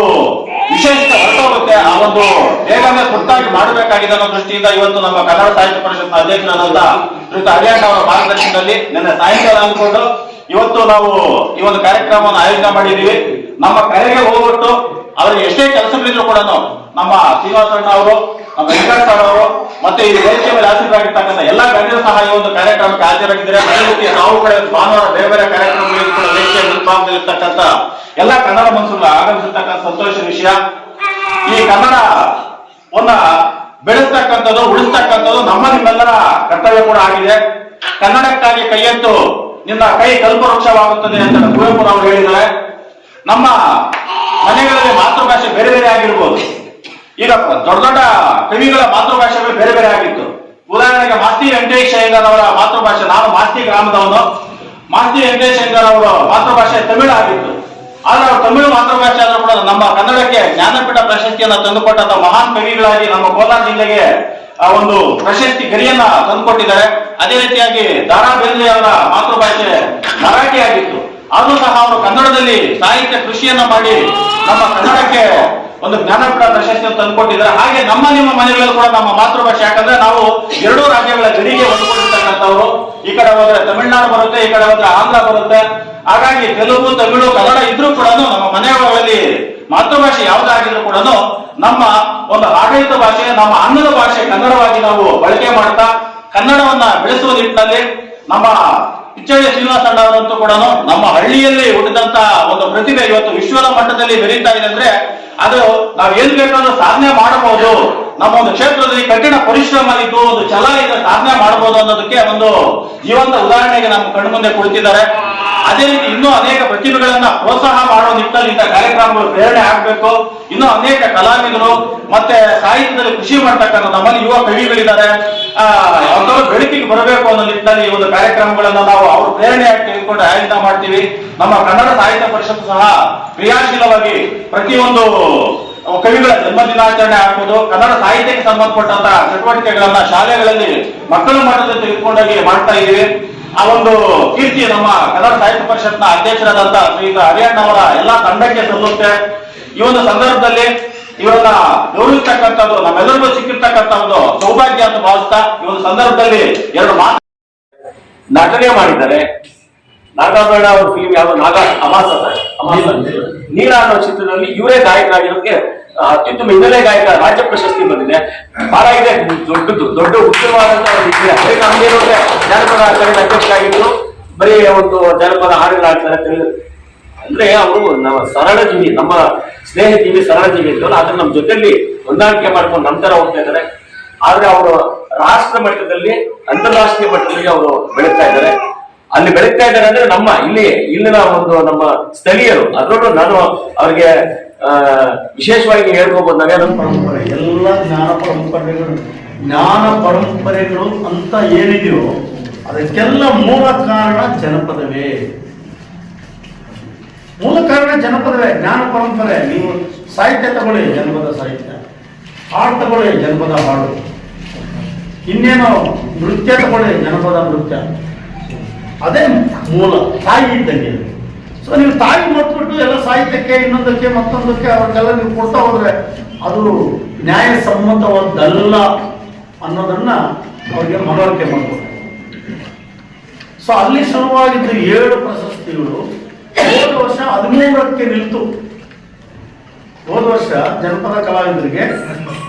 ವಿಶೇಷತೆ ಹೊರಟೋಗುತ್ತೆ. ಆ ಒಂದು ಬೇಗನೆ ತುರ್ತಾಗಿ ಮಾಡಬೇಕಾಗಿದೆ ಅನ್ನೋ ದೃಷ್ಟಿಯಿಂದ ಇವತ್ತು ನಮ್ಮ ಕನ್ನಡ ಸಾಹಿತ್ಯ ಪರಿಷತ್ನ ಅಧ್ಯಕ್ಷರಾದಂತ ಶ್ರೀಯುತ ಹರಿಯಾಣ ಅವರ ಮಾರ್ಗದರ್ಶನದಲ್ಲಿ ನಿನ್ನೆ ಸಾಯಂಕಾಲ ಅಂದ್ಕೊಂಡು ಇವತ್ತು ನಾವು ಈ ಒಂದು ಕಾರ್ಯಕ್ರಮವನ್ನು ಆಯೋಜನೆ ಮಾಡಿದ್ದೀವಿ. ನಮ್ಮ ಕರೆಗೆ ಹೋಗ್ಬಿಟ್ಟು ಅವರಿಗೆ ಎಷ್ಟೇ ಕೆಲಸಗಳಿದ್ರು ಕೂಡ ನಮ್ಮ ಶ್ರೀನಿವಾಸಣ್ಣ ಅವರು, ನಮ್ಮ ವೆಂಕಟ ಅವರು, ಮತ್ತೆ ಈ ವೇದಿಕೆ ಮೇಲೆ ಹಾಜರಾಗಿರ್ತಕ್ಕಂಥ ಎಲ್ಲಾ ಗಣ್ಯರು ಸಹ ಈ ಒಂದು ಕಾರ್ಯಕ್ರಮಕ್ಕೆ ಹಾಜರಾಗಿದ್ದಾರೆ. ಅದೇ ರೀತಿ ನಾವು ಕೂಡ ಭಾನುವಾರ ಬೇರೆ ಬೇರೆ ಕಾರ್ಯಕ್ರಮಗಳಿಗೆ ಕೂಡ ವೇದಿಕೆ ಮುಂಭಾಗದಲ್ಲಿರ್ತಕ್ಕಂಥ ಎಲ್ಲಾ ಕನ್ನಡ ಮನಸ್ಸುಗಳು ಆಗಮಿಸಿರ್ತಕ್ಕಂಥ ಸಂತೋಷದ ವಿಷಯ. ಈ ಕನ್ನಡವನ್ನ ಬೆಳೆಸ್ತಕ್ಕಂಥದ್ದು, ಉಳಿಸ್ತಕ್ಕಂಥದ್ದು ನಮ್ಮ ನಿಮ್ಮೆಲ್ಲರ ಕರ್ತವ್ಯ ಕೂಡ ಆಗಿದೆ. ಕನ್ನಡಕ್ಕಾಗಿ ಕೈಯೆತ್ತು ನಿನ್ನ ಕೈ ಕಲ್ಪವೃಕ್ಷವಾಗುತ್ತದೆ ಅಂತ ಕುವೆಂಪುರವರು ಹೇಳಿದ್ದಾರೆ. ನಮ್ಮ ಮನೆಗಳಲ್ಲಿ ಮಾತೃಭಾಷೆ ಬೇರೆ ಬೇರೆ ಆಗಿರ್ಬೋದು. ಈಗ ದೊಡ್ಡ ದೊಡ್ಡ ಕವಿಗಳ ಮಾತೃಭಾಷೆಗಳು ಬೇರೆ ಬೇರೆ ಆಗಿತ್ತು. ಉದಾಹರಣೆಗೆ ಮಾಸ್ತಿ ವೆಂಕಟೇಶ್ ಅಯ್ಯಂಗಾರ್ ಅವರ ಮಾತೃಭಾಷೆ, ನಾನು ಮಾಸ್ತಿ ಗ್ರಾಮದವನು, ಮಾಸ್ತಿ ವೆಂಕಟೇಶ್ ಅಯ್ಯಂಗಾರ್ ಅವರ ಮಾತೃಭಾಷೆ ತಮಿಳು ಆಗಿತ್ತು. ಆದ್ರೆ ಅವರು ತಮಿಳು ಮಾತೃಭಾಷೆ ಆದ್ರೂ ಕೂಡ ನಮ್ಮ ಕನ್ನಡಕ್ಕೆ ಜ್ಞಾನಪೀಠ ಪ್ರಶಸ್ತಿಯನ್ನ ತಂದುಕೊಟ್ಟಂತ ಮಹಾನ್ ಕವಿಗಳಾಗಿ ನಮ್ಮ ಕೋಲಾರ ಜಿಲ್ಲೆಗೆ ಒಂದು ಪ್ರಶಸ್ತಿ ಗರಿಯನ್ನ ತಂದುಕೊಟ್ಟಿದ್ದಾರೆ. ಅದೇ ರೀತಿಯಾಗಿ ದಾರಾ ಬೇಂದ್ರೆ ಅವರ ಮಾತೃಭಾಷೆ ಮರಾಠಿ ಆಗಿತ್ತು. ಆದ್ರೂ ಸಹ ಅವರು ಕನ್ನಡದಲ್ಲಿ ಸಾಹಿತ್ಯ ಕೃಷಿಯನ್ನ ಮಾಡಿ ನಮ್ಮ ಕನ್ನಡಕ್ಕೆ ಒಂದು ಜ್ಞಾನಪೀಠ ಪ್ರಶಸ್ತಿಯನ್ನು ತಂದುಕೊಟ್ಟಿದ್ದಾರೆ. ಹಾಗೆ ನಮ್ಮ ನಿಮ್ಮ ಮನೆಗಳಲ್ಲೂ ಕೂಡ ನಮ್ಮ ಮಾತೃಭಾಷೆ, ಯಾಕಂದ್ರೆ ನಾವು ಎರಡೂ ರಾಜ್ಯಗಳ ಗಡಿಗೆ ಹೊಂದಿಕೊಂಡಿರ್ತಕ್ಕಂಥವ್ರು. ಈ ಕಡೆ ಹೋದ್ರೆ ತಮಿಳುನಾಡು ಬರುತ್ತೆ, ಈ ಕಡೆ ಹೋದ್ರೆ ಆಂಧ್ರ ಬರುತ್ತೆ. ಹಾಗಾಗಿ ತೆಲುಗು, ತಮಿಳು, ಕನ್ನಡ ಇದ್ರೂ ಕೂಡ ನಮ್ಮ ಮನೆಗಳಲ್ಲಿ ಮಾತೃಭಾಷೆ ಯಾವುದಾಗಿದ್ರು ಕೂಡ ನಮ್ಮ ಒಂದು ಆಡಳಿತ ಭಾಷೆ, ನಮ್ಮ ಅನ್ನದ ಭಾಷೆ ಕನ್ನಡವಾಗಿ ನಾವು ಬಳಕೆ ಮಾಡ್ತಾ ಕನ್ನಡವನ್ನ ಬೆಳೆಸುವ ನಿಟ್ಟಿನಲ್ಲಿ ನಮ್ಮ ಕಿಚ್ಚಳ್ಳಿ ಶ್ರೀನಿವಾಸ ಅವರಂತೂ ಕೂಡ ನಮ್ಮ ಹಳ್ಳಿಯಲ್ಲಿ ಹುಟ್ಟಿದಂತ ಒಂದು ಪ್ರತಿಭೆ ಇವತ್ತು ವಿಶ್ವದ ಮಟ್ಟದಲ್ಲಿ ಬೆರೀತಾ ಇದೆ. ಅಂದ್ರೆ ಅದು ನಾವು ಏನ್ ಬೇಕಾದ್ರೂ ಸಾಧನೆ ಮಾಡಬಹುದು. ನಮ್ಮ ಒಂದು ಕ್ಷೇತ್ರದಲ್ಲಿ ಕಠಿಣ ಪರಿಶ್ರಮ ಇದ್ದು ಒಂದು ಛಲ ಇದೆ, ಸಾಧನೆ ಮಾಡಬಹುದು ಅನ್ನೋದಕ್ಕೆ ಒಂದು ಜೀವಂತ ಉದಾಹರಣೆಗೆ ನಮ್ಮ ಕಣ್ಣು ಮುಂದೆ ಕುಳಿತಿದ್ದಾರೆ. ಅದೇ ರೀತಿ ಇನ್ನೂ ಅನೇಕ ಪ್ರತಿಭೆಗಳನ್ನ ಪ್ರೋತ್ಸಾಹ ಮಾಡುವ ನಿಟ್ಟಿನಲ್ಲಿ ಇಂಥ ಕಾರ್ಯಕ್ರಮಗಳು ಪ್ರೇರಣೆ ಆಗಬೇಕು. ಇನ್ನೂ ಅನೇಕ ಕಲಾವಿದರು ಮತ್ತೆ ಸಾಹಿತ್ಯದಲ್ಲಿ ಕೃಷಿ ಮಾಡ್ತಕ್ಕಂಥ ನಮ್ಮಲ್ಲಿ ಯುವ ಕವಿಗಳಿದ್ದಾರೆ. ಅವರು ಬೆಳಕಿಗೆ ಬರಬೇಕು ಅನ್ನೋ ನಿಟ್ಟಿನಲ್ಲಿ ಈ ಒಂದು ಕಾರ್ಯಕ್ರಮಗಳನ್ನ ನಾವು ಅವರು ಪ್ರೇರಣೆಯಾಗಿ ತೆಗೆದುಕೊಂಡು ಆಯೋಜನೆ ಮಾಡ್ತೀವಿ. ನಮ್ಮ ಕನ್ನಡ ಸಾಹಿತ್ಯ ಪರಿಷತ್ತು ಸಹ ಕ್ರಿಯಾಶೀಲವಾಗಿ ಪ್ರತಿಯೊಂದು ಕವಿಗಳ ಜನ್ಮ ದಿನಾಚರಣೆ ಆಗ್ಬೋದು, ಕನ್ನಡ ಸಾಹಿತ್ಯಕ್ಕೆ ಸಂಬಂಧಪಟ್ಟಂತಹ ಚಟುವಟಿಕೆಗಳನ್ನ ಶಾಲೆಗಳಲ್ಲಿ ಮಕ್ಕಳ ಮಟ್ಟದಲ್ಲಿ ತೆಗೆದುಕೊಂಡೋಗಿ ಮಾಡ್ತಾ ಇದ್ದೀವಿ. ಆ ಒಂದು ಕೀರ್ತಿ ನಮ್ಮ ಕನ್ನಡ ಸಾಹಿತ್ಯ ಪರಿಷತ್ನ ಅಧ್ಯಕ್ಷರಾದಂತಹ ಶ್ರೀಯುತ ಹರಿಯಣ್ಣ ಅವರ ಎಲ್ಲಾ ತಂಡಕ್ಕೆ ಸಲ್ಲುತ್ತೆ. ಈ ಒಂದು ಸಂದರ್ಭದಲ್ಲಿ ಇವರನ್ನ ಗೌರವಿಸ್ತಕ್ಕಂಥದ್ದು ನಮ್ಮೆಲ್ಲರಿಗೂ ಸಿಕ್ಕಿರ್ತಕ್ಕಂಥ ಒಂದು ಸೌಭಾಗ್ಯ ಅಂತ ಭಾವಿಸ್ತಾ ಈ ಒಂದು ಸಂದರ್ಭದಲ್ಲಿ ಎರಡು ಮಾತು ನಟನೆ ಮಾಡಿದ್ದಾರೆ. ನಾಗಾಭರಣ ಅವ್ರ ಫಿಲ್ಮ್ ಯಾವ್ದು ಅಮಾಸ ನೀಲ ಅನ್ನೋ ಚಿತ್ರದಲ್ಲಿ ಇವರೇ ಗಾಯಕರಾಗಿರೋದಕ್ಕೆ ಅತ್ಯುತ್ತಮ ಹಿನ್ನೆಲೆ ಗಾಯಕ ರಾಜ್ಯ ಪ್ರಶಸ್ತಿ ಬಂದಿದೆ. ಬಹಳ ಇದೆ, ದೊಡ್ಡ ಉತ್ತಮವಾದಂತ ನಮ್ದೇನಂದ್ರೆ ಜಾನಪದ ಅಕಾಡೆಮಿ ಅಧ್ಯಕ್ಷರಾಗಿದ್ದು ಬರೀ ಒಂದು ಜಾನಪದ ಹಾಡುಗಳಾಡ್ತಾರೆ. ಅಂದ್ರೆ ಅವರು ನಮ್ಮ ಸರಳ ಜೀವಿ, ನಮ್ಮ ಸ್ನೇಹ ಜೀವಿ, ಸರಳ ಜೀವಿ ಇದ್ದಲ್ಲ, ಅದನ್ನ ನಮ್ಮ ಜೊತೆಲಿ ಹೊಂದಾಣಿಕೆ ಮಾಡ್ಕೊಂಡು ನಂತರ ಹೋಗ್ತಾ ಇದ್ದಾರೆ. ಆದ್ರೆ ಅವರು ರಾಷ್ಟ್ರ ಮಟ್ಟದಲ್ಲಿ, ಅಂತಾರಾಷ್ಟ್ರೀಯ ಮಟ್ಟದಲ್ಲಿ ಅವರು ಬೆಳೀತಾ ಇದ್ದಾರೆ. ಅಲ್ಲಿ ಬೆಳೀತಾ ಇದ್ದಾರೆ ಅಂದ್ರೆ ನಮ್ಮ ಇಲ್ಲಿನ ಒಂದು ನಮ್ಮ ಸ್ಥಳೀಯರು, ಅದರಲ್ಲೂ ನಾನು ಅವ್ರಿಗೆ ವಿಶೇಷವಾಗಿ ಹೇಳ್ಕೊಬೋದಾಗ ನಮ್ಮ ಪರಂಪರೆ ಎಲ್ಲ ಜ್ಞಾನ ಪರಂಪರೆಗಳು ಅಂತ ಏನಿದೆಯೋ ಅದಕ್ಕೆಲ್ಲ ಮೂಲ ಕಾರಣ ಜನಪದವೇ. ಮೂಲ ಕಾರಣ ಜನಪದವೇ, ಜ್ಞಾನ ಪರಂಪರೆ. ನೀವು ಸಾಹಿತ್ಯ ತಗೊಳ್ಳಿ, ಜನಪದ ಸಾಹಿತ್ಯ, ಹಾಡು ತಗೊಳ್ಳಿ, ಜನಪದ ಹಾಡು, ಇನ್ನೇನೋ ನೃತ್ಯ ತಗೊಳ್ಳಿ, ಜನಪದ ನೃತ್ಯ. ಅದೇ ಮೂಲ, ತಾಯಿ ಇದ್ದಂಗೆ. ಸೊ ನೀವು ತಾಯಿ ಮತ್ಬಿಟ್ಟು ಎಲ್ಲ ಸಾಹಿತ್ಯಕ್ಕೆ, ಇನ್ನೊಂದಕ್ಕೆ, ಮತ್ತೊಂದಕ್ಕೆ ಅವ್ರಿಗೆಲ್ಲ ನೀವು ಕೊಡ್ತಾ ಹೋದ್ರೆ ಅದು ನ್ಯಾಯಸಮ್ಮತವಾದಲ್ಲ ಅನ್ನೋದನ್ನ ಅವ್ರಿಗೆ ಮನವರಿಕೆ ಮಾಡ್ಬೋದು. ಸೊ ಅಲ್ಲಿ ಶುರುವಾಗಿದ್ದ 7 ಪ್ರಶಸ್ತಿಗಳು ಹೋದ ವರ್ಷ 13ಕ್ಕೆ ನಿಲ್ತು. ಹೋದ ವರ್ಷ ಜನಪದ ಕಲಾವಿದರಿಗೆ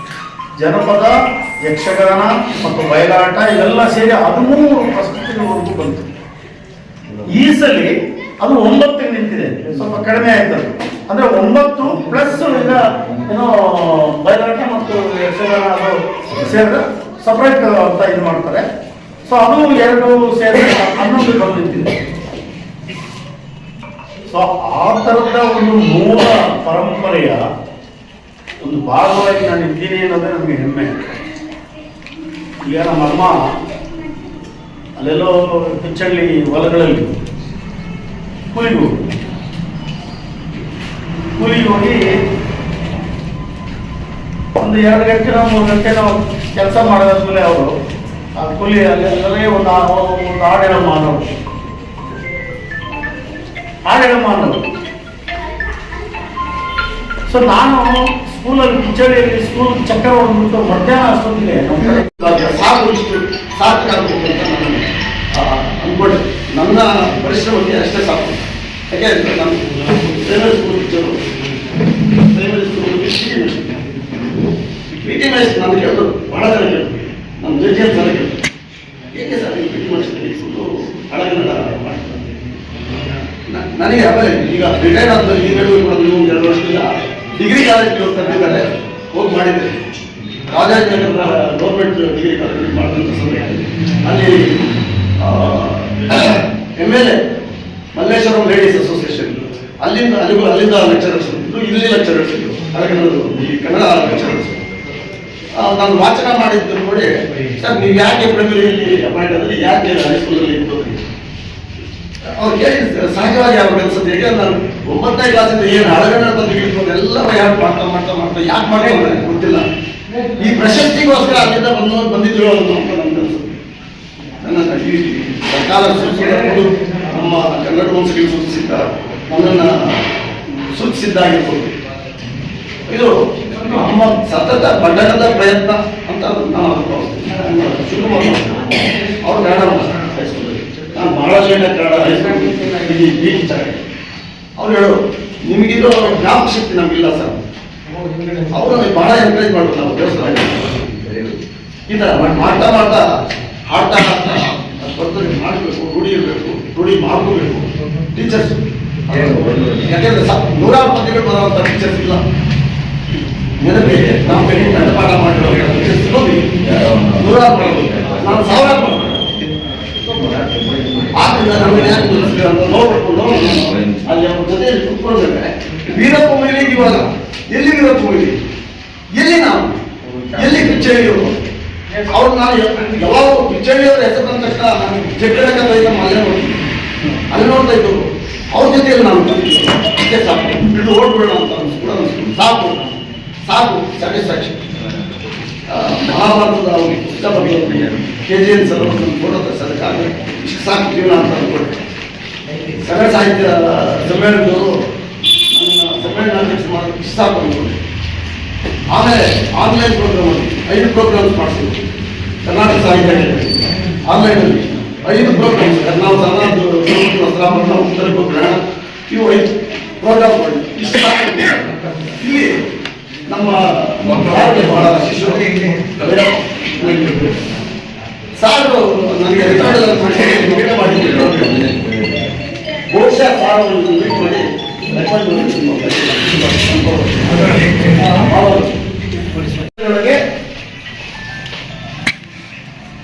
ಜನಪದ, ಯಕ್ಷಗಾನ ಮತ್ತು ಬಯಲಾಟ ಇವೆಲ್ಲ ಸೇರಿ 13 ಪ್ರಶಸ್ತಿಗಳವರೆಗೂ ಬಂತು. ಈ ಸಲ ಅದು 9ಕ್ಕೆ ನಿಂತಿದೆ, ಸ್ವಲ್ಪ ಕಡಿಮೆ ಆಯ್ತು. ಅಂದ್ರೆ 9 ಪ್ಲಸ್ ಈಗ ಏನೋ ಬಯಲಾಟ ಮತ್ತು ಯಕ್ಷಗಾನ ಅದು ಸೇರಿದ್ರೆ ಸಪರೇಟ್ ಅಂತ ಇದು ಮಾಡ್ತಾರೆ. ಸೊ ಅದು 2 ಸೇರಿ 11 ಬಂದು ನಿಂತಿದೆ. ಸೊ ಆ ಥರದ ಒಂದು ಮೂಲ ಪರಂಪರೆಯ ಒಂದು ಭಾಗವಾಗಿ ನಾನು ಇದ್ದೀನಿ ಅನ್ನೋದೇ ನಮಗೆ ಹೆಮ್ಮೆ. ಈಗ ನಮ್ಮಮ್ಮ ಅಲ್ಲೆಲ್ಲೋ ಕಿಚ್ಚಳ್ಳಿ ಹೊಲಗಳಲ್ಲಿ ಕೂಲಿಗೆ ಹೋಗಿ ಒಂದು 2 ಗಂಟೆ 3 ಗಂಟೆ ನಾವು ಕೆಲಸ ಮಾಡೋದ್ಮೇಲೆ ಅವರು ಆ ಕೂಲಿ ಅಲ್ಲೆಲ್ಲೇ ಒಂದು ಹಾಡೆಲ್ಲ ಮಾಡೋರು. ಸೊ ನಾನು ಸ್ಕೂಲಲ್ಲಿ ಕಿಚ್ಚಳ್ಳಿಯಲ್ಲಿ ಸ್ಕೂಲ್ ಚಕ್ಕರ ಹೊಡೆದ್ಬಿಟ್ಟು ಮಧ್ಯಾಹ್ನ ಅಷ್ಟೊತ್ತಿಗೆ ಸಾಕು, ಇಷ್ಟು ಸಾಕು ಆಗಬೇಕು ಅಂತ ನಾನು ಅನ್ಕೊಂಡೆ. ನನ್ನ ಪರಿಶ್ರಮಕ್ಕೆ ಅಷ್ಟೇ ಸಾಕು. ಯಾಕೆಂದ್ರೆ ನಮ್ಮ primary school teacher, primary school P T ಮೇಸ್ಟ್ರು ನನಗೆ ಕೇಳಿದ್ರು, ಬಹಳ ಜನ ಕೇಳಿದ್ರು, ನಮ್ಮ ಜಡ್ಜಿ ಅಂತ ಜನ ಕೇಳಿದ್ರು, ಏಕೆ ಸರ್ ನೀವು ಪಿ ಟಿ ಮೇಸ್ಟ್ರಿಗೆ ಹಳಗನ್ನಡ ಮಾಡ್ತಾರೆ? ನನಗೆ ಆಮೇಲೆ ಈಗ ರಿಟೈರ್ ಆದ್ಮೇಲೆ ಈಗಲೂ ಕೂಡ ನೀವು 2 ವರ್ಷದಿಂದ ಡಿಗ್ರಿ ಕಾಲೇಜ್ಗೆ ಹೋಗ್ತಿದ್ದಾರೆ, ಹೋಗಿ ಮಾಡಿದ್ದೆ. ರಾಜಾಜಿನಗರ ಗೌರ್ಮೆಂಟ್ ಡಿಗ್ರಿ ಕಾಲೇಜ್ ಮಾಡಿದಂಥ ಸಮಯ ಅಲ್ಲಿ MLA ಮಲ್ಲೇಶ್ವರಂ ಲೇಡೀಸ್ ಅಸೋಸಿಯೇಷನ್ ಅಲ್ಲಿಂದ ಲೆಕ್ಚರರ್ಸ್ ಇದ್ದು, ಇಲ್ಲಿ ಲೆಕ್ಚರರ್ಸ್ ಇದ್ದು, ಈ ಕನ್ನಡ ಲೆಕ್ಚರರ್ಸ್. ನಾನು ವಾಚನ ಮಾಡಿದ್ದು ನೋಡಿ, ಸರ್ ನೀವು ಯಾಕೆ ಪ್ರೈಮರಿಯಲ್ಲಿ ಅಪಾಯಿಂಟ್ ಆದಲ್ಲಿ, ಯಾಕೆ ಹೈಸ್ಕೂಲಲ್ಲಿ ಇದ್ದು ಅವ್ರಿಗೆ ಸಹಜವಾಗಿ ಅವ್ರಿಗೆ ಅನ್ಸುತ್ತೆ. ಈಗ ನಾನು 9ನೇ ಕ್ಲಾಸಿಂದ ಏನು ಹಳಗಡೆ ಬಂದು ಎಲ್ಲ ಯಾರು ಮಾಡ್ತಾ ಯಾಕೆ ಮಾಡ್ತಾರೆ ಗೊತ್ತಿಲ್ಲ. ಈ ಪ್ರಶಸ್ತಿಗೋಸ್ಕರ ಅಲ್ಲಿಂದ ಬಂದಿದ್ರು ಅಂತ ನಮ್ಗೆ ಅನ್ಸುತ್ತೆ. ನನ್ನ ಈ ಸರ್ಕಾರ ನಮ್ಮ ಕನ್ನಡ ವಂಶಗಳಿಗೆ ಸೂಚಿಸಿದ್ದ ನನ್ನನ್ನು ಸೂಚಿಸಿದ್ದಾಗಿರ್ಬೋದು. ಇದು ನಮ್ಮ ಸತತ ಬಣ್ಣದ ಪ್ರಯತ್ನ ಅಂತ ನಾನು ಅನ್ಕೋತೀನಿ. ಶುರು ಅವ್ರು ಕನ್ನಡ ಹೈಸ್ಕೂಲಲ್ಲಿ, ನಾನು ಮಹಾರಾಷ್ಟ್ರ ಕನ್ನಡ ಹೈಸ್ಕೂಲ್ ಅವ್ರು ಹೇಳೋರು, ನಿಮಗಿರೋ ಜ್ಞಾಪಕ ಶಕ್ತಿ ನಮಗಿಲ್ಲ ಸರ್. ಅವರು ಬಹಳ ಎನ್ಕರೇಜ್ ಮಾಡೋದು. ನಾವು ದೇವಸ್ಥಾನ ಈ ಥರ ಮಾಡ್ತಾ ಹಾಡ್ತಾ ಬರ್ತದೆ ಮಾಡಬೇಕು, ರೂಢಿ ಇರಬೇಕು, ರೂಢಿ ಮಾಡ್ಕೋಬೇಕು. ಟೀಚರ್ಸ್ ಯಾಕೆಂದ್ರೆ 100 ಮಂದಿಗಳು ಬರುವಂಥ ಟೀಚರ್ಸ್ ಇಲ್ಲ. ನೆನಪಿ ನಾವು ಬೆಳಿಗ್ಗೆ ಕಂಠಪಾಠ ಮಾಡಿರೋ ಟೀಚರ್ಸ್ 100 ನಾನು 1000 ಮಾಡ್ತೀನಿ. ಆದ್ರಿಂದ ನಮಗೆ ಯಾಕೆ ನೋಡ್ಬೇಕು ಅಲ್ಲಿ ಅವ್ರ ಜೊತೆಯಲ್ಲಿ ಕುತ್ಕೊಂಡ್ರೆ ವೀರಪ್ಪ ಮೊಯ್ಲಿಗೆ ಇವಾಗ ಎಲ್ಲಿ ವೀರಪ್ಪ ಮೊಯ್ಲಿ, ಎಲ್ಲಿ ನಾವು ಎಲ್ಲಿ ಪಿಚ್ಚಳ್ಳಿಯವರು ಅವ್ರು ನಾನು ಯಾವಾಗ ಪಿಚ್ಚಳ್ಳಿಯವ್ರ ಹೆಸರು ಬಂದ ತಕ್ಷಣ ನಾನು ಜಗ್ಗಡಕಂತ ಅಲ್ಲಿ ನೋಡ್ತಾ ಇದ್ದು ಅವ್ರ ಜೊತೆಯಲ್ಲಿ ನಾನು ಸಾಕು ಇದು ಓಡ್ಬಿಡೋಣ ಅಂತ ಕೂಡ ಸಾಕು ಸ್ಯಾಟಿಸ್ಫ್ಯಾಕ್ಷನ್. ಮಹಾಭಾರತದ ಅವ್ರಿಗೆ ಪುಸ್ತಕ ಬರೆಯೋದು KGN ಸರ್ ಫೋಟೋ ತರಿಸೋದಕ್ಕಾಗಲಿ ಇಷ್ಟು ಸಾಕು ಜೀವನ ಅಂತ ಅಂದ್ಕೊಳ್ತೀನಿ. ಕನ್ನಡ ಸಾಹಿತ್ಯ ಸಮ್ಮೇಳನದವರು ನನ್ನ ಸಮ್ಮೇಳನ ಅಧ್ಯಕ್ಷ ಮಾಡೋದು ಇಷ್ಟು ಸಾಕು ಅಂದ್ಕೊಂಡು ಆಮೇಲೆ ಆನ್ಲೈನ್ ಪ್ರೋಗ್ರಾಮ್ 5 ಪ್ರೋಗ್ರಾಮ್ಸ್ ಮಾಡಿಸ್ತೀವಿ. ಕರ್ನಾಟಕ ಸಾಹಿತ್ಯ ಆನ್ಲೈನಲ್ಲಿ 5 ಪ್ರೋಗ್ರಾಮ್ಸ್, ನಾವು ವಸ್ತ್ರಾಭರಣ, ಉತ್ತರ ಪ್ರೋಗ್ರಾಮ, ಇವು 5 ಪ್ರೋಗ್ರಾಮ್ ಮಾಡಿ ಇಷ್ಟು ಸಾಕು. ಇಲ್ಲಿ ನಮ್ಮ ಬಹಳ ಶಿಷ್ಯರು ಸಾರು ನನಗೆ ರೆಕಾರ್ಡ್ ಮಾಡಿದ್ರು. ಬಹುಶಃ ಸಾರವನ್ನು ಮೀಟ್ ಮಾಡಿ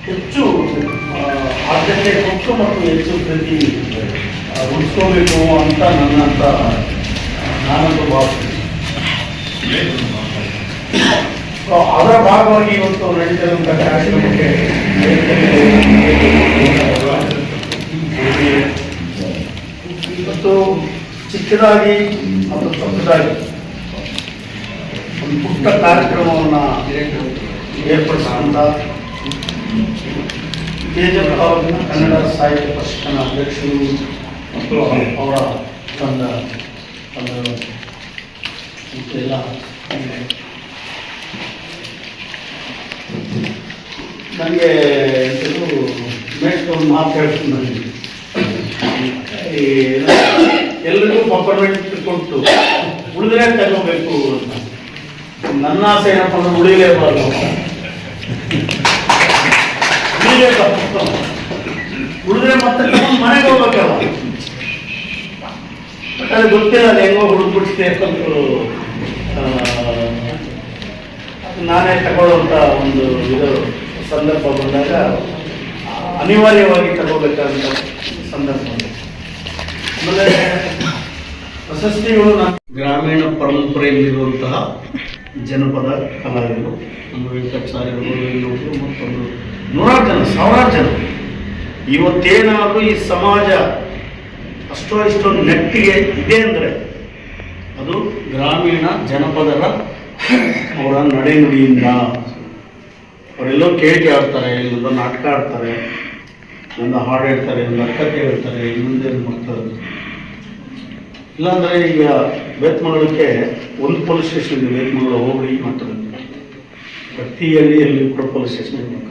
ಹೆಚ್ಚು ಆದ್ಯತೆ ಕೊಟ್ಟು ಮತ್ತು ಹೆಚ್ಚು ಪ್ರತಿ ಉಳಿಸ್ಕೋಬೇಕು ಅಂತ ನನ್ನಂತ ನಾನಂತೂ ಭಾವಿಸ್ತೀನಿ. ಅದರ ಭಾಗವಾಗಿ ಇವತ್ತು ನಡೀತಿರುವಂಥ ಕಾರ್ಯಕ್ರಮಕ್ಕೆ ಇವತ್ತು ಚಿಕ್ಕದಾಗಿ ಮತ್ತು ದೊಡ್ಡದಾಗಿ ಒಂದು ಪುಟ್ಟ ಕಾರ್ಯಕ್ರಮವನ್ನು ಏರ್ಪಡಿಸಿದಂಥ KGN ತಾಲೂಕಿನ ಕನ್ನಡ ಸಾಹಿತ್ಯ ಪರಿಷತ್ತಿನ ಅಧ್ಯಕ್ಷರು ಮತ್ತು ಅವರ ತಂಡ ಎಲ್ಲ ನನಗೆ ನೆಕ್ಸ್ಟ್ ಒಂದು ಮಾತು ಹೇಳ್ತೀನಿ. ನನಗೆ ಎಲ್ರಿಗೂ ಪರ್ಫಾರ್ಮೆಂಟ್ ಕೊಟ್ಟು ಉಳಿದ್ರೆ ತಗೋಬೇಕು ಅಂತ ನನ್ನ ಆಸೆ ಏನಪ್ಪ ಅಂದ್ರೆ ಉಳಿಲೇಬಾರ್ದು ಅಂತ. ಉಳಿದ್ರೆ ಮತ್ತೆ ಮನೆಗೆ ಹೋಗ್ಬೇಕಲ್ಲ, ಅದು ಗೊತ್ತಿಲ್ಲ. ಅದು ಹೆಂಗೋ ಹುಡುಕ್ಬಿಡ್ತೀನಿ ಯಾಕಂತೂ ನಾನೇ ತಗೊಳ್ಳುವಂಥ ಒಂದು ಇದು ಸಂದರ್ಭ ಬಂದಾಗ ಅನಿವಾರ್ಯವಾಗಿ ತಗೋಬೇಕಾದಂಥ ಸಂದರ್ಭ. ಆಮೇಲೆ ಪ್ರಶಸ್ತಿಗಳು ಗ್ರಾಮೀಣ ಪರಂಪರೆಯಲ್ಲಿರುವಂತಹ ಜನಪದ ಕಲಾವಿದರು ಒಂದು ವೆಂಕಟಾಚಾರ್ಯರು, ಇನ್ನೊಬ್ಬರು ಮತ್ತೊಂದು 100 ಜನ, 1000 ಜನ. ಇವತ್ತೇನಾದರೂ ಈ ಸಮಾಜ ಅಷ್ಟೋ ಇಷ್ಟೋ ನೆಟ್ಟಿಗೆ ಇದೆ ಅಂದರೆ ಅದು ಗ್ರಾಮೀಣ ಜನಪದರ ಅವರ ನಡೆನುಡಿಯಿಂದ. ಅವರೆಲ್ಲೋ ಕೇಳಿಕೆ ಆಡ್ತಾರೆ, ಇಲ್ಲೊಂದು ನಾಟಕ ಆಡ್ತಾರೆ, ಒಂದು ಹಾಡು ಹೇಳ್ತಾರೆ, ಒಂದು ಕಥೆ ಹೇಳ್ತಾರೆ, ಇನ್ನೊಂದೇ ಮಾಡ್ತಾರೆ. ಇಲ್ಲಾಂದರೆ ಈಗ ಬೇತ್ಮಂಗಳಕ್ಕೆ ಒಂದು ಪೊಲೀಸ್ ಸ್ಟೇಷನ್ ಇದೆ, ಬೇತ್ಮಂಗಳ ಹೋಬಳಿ ಮಾತ್ರ. ಪ್ರತಿ ಹಳ್ಳಿಯಲ್ಲಿ ಕೂಡ ಪೊಲೀಸ್ ಸ್ಟೇಷನ್ ಇರಬೇಕು.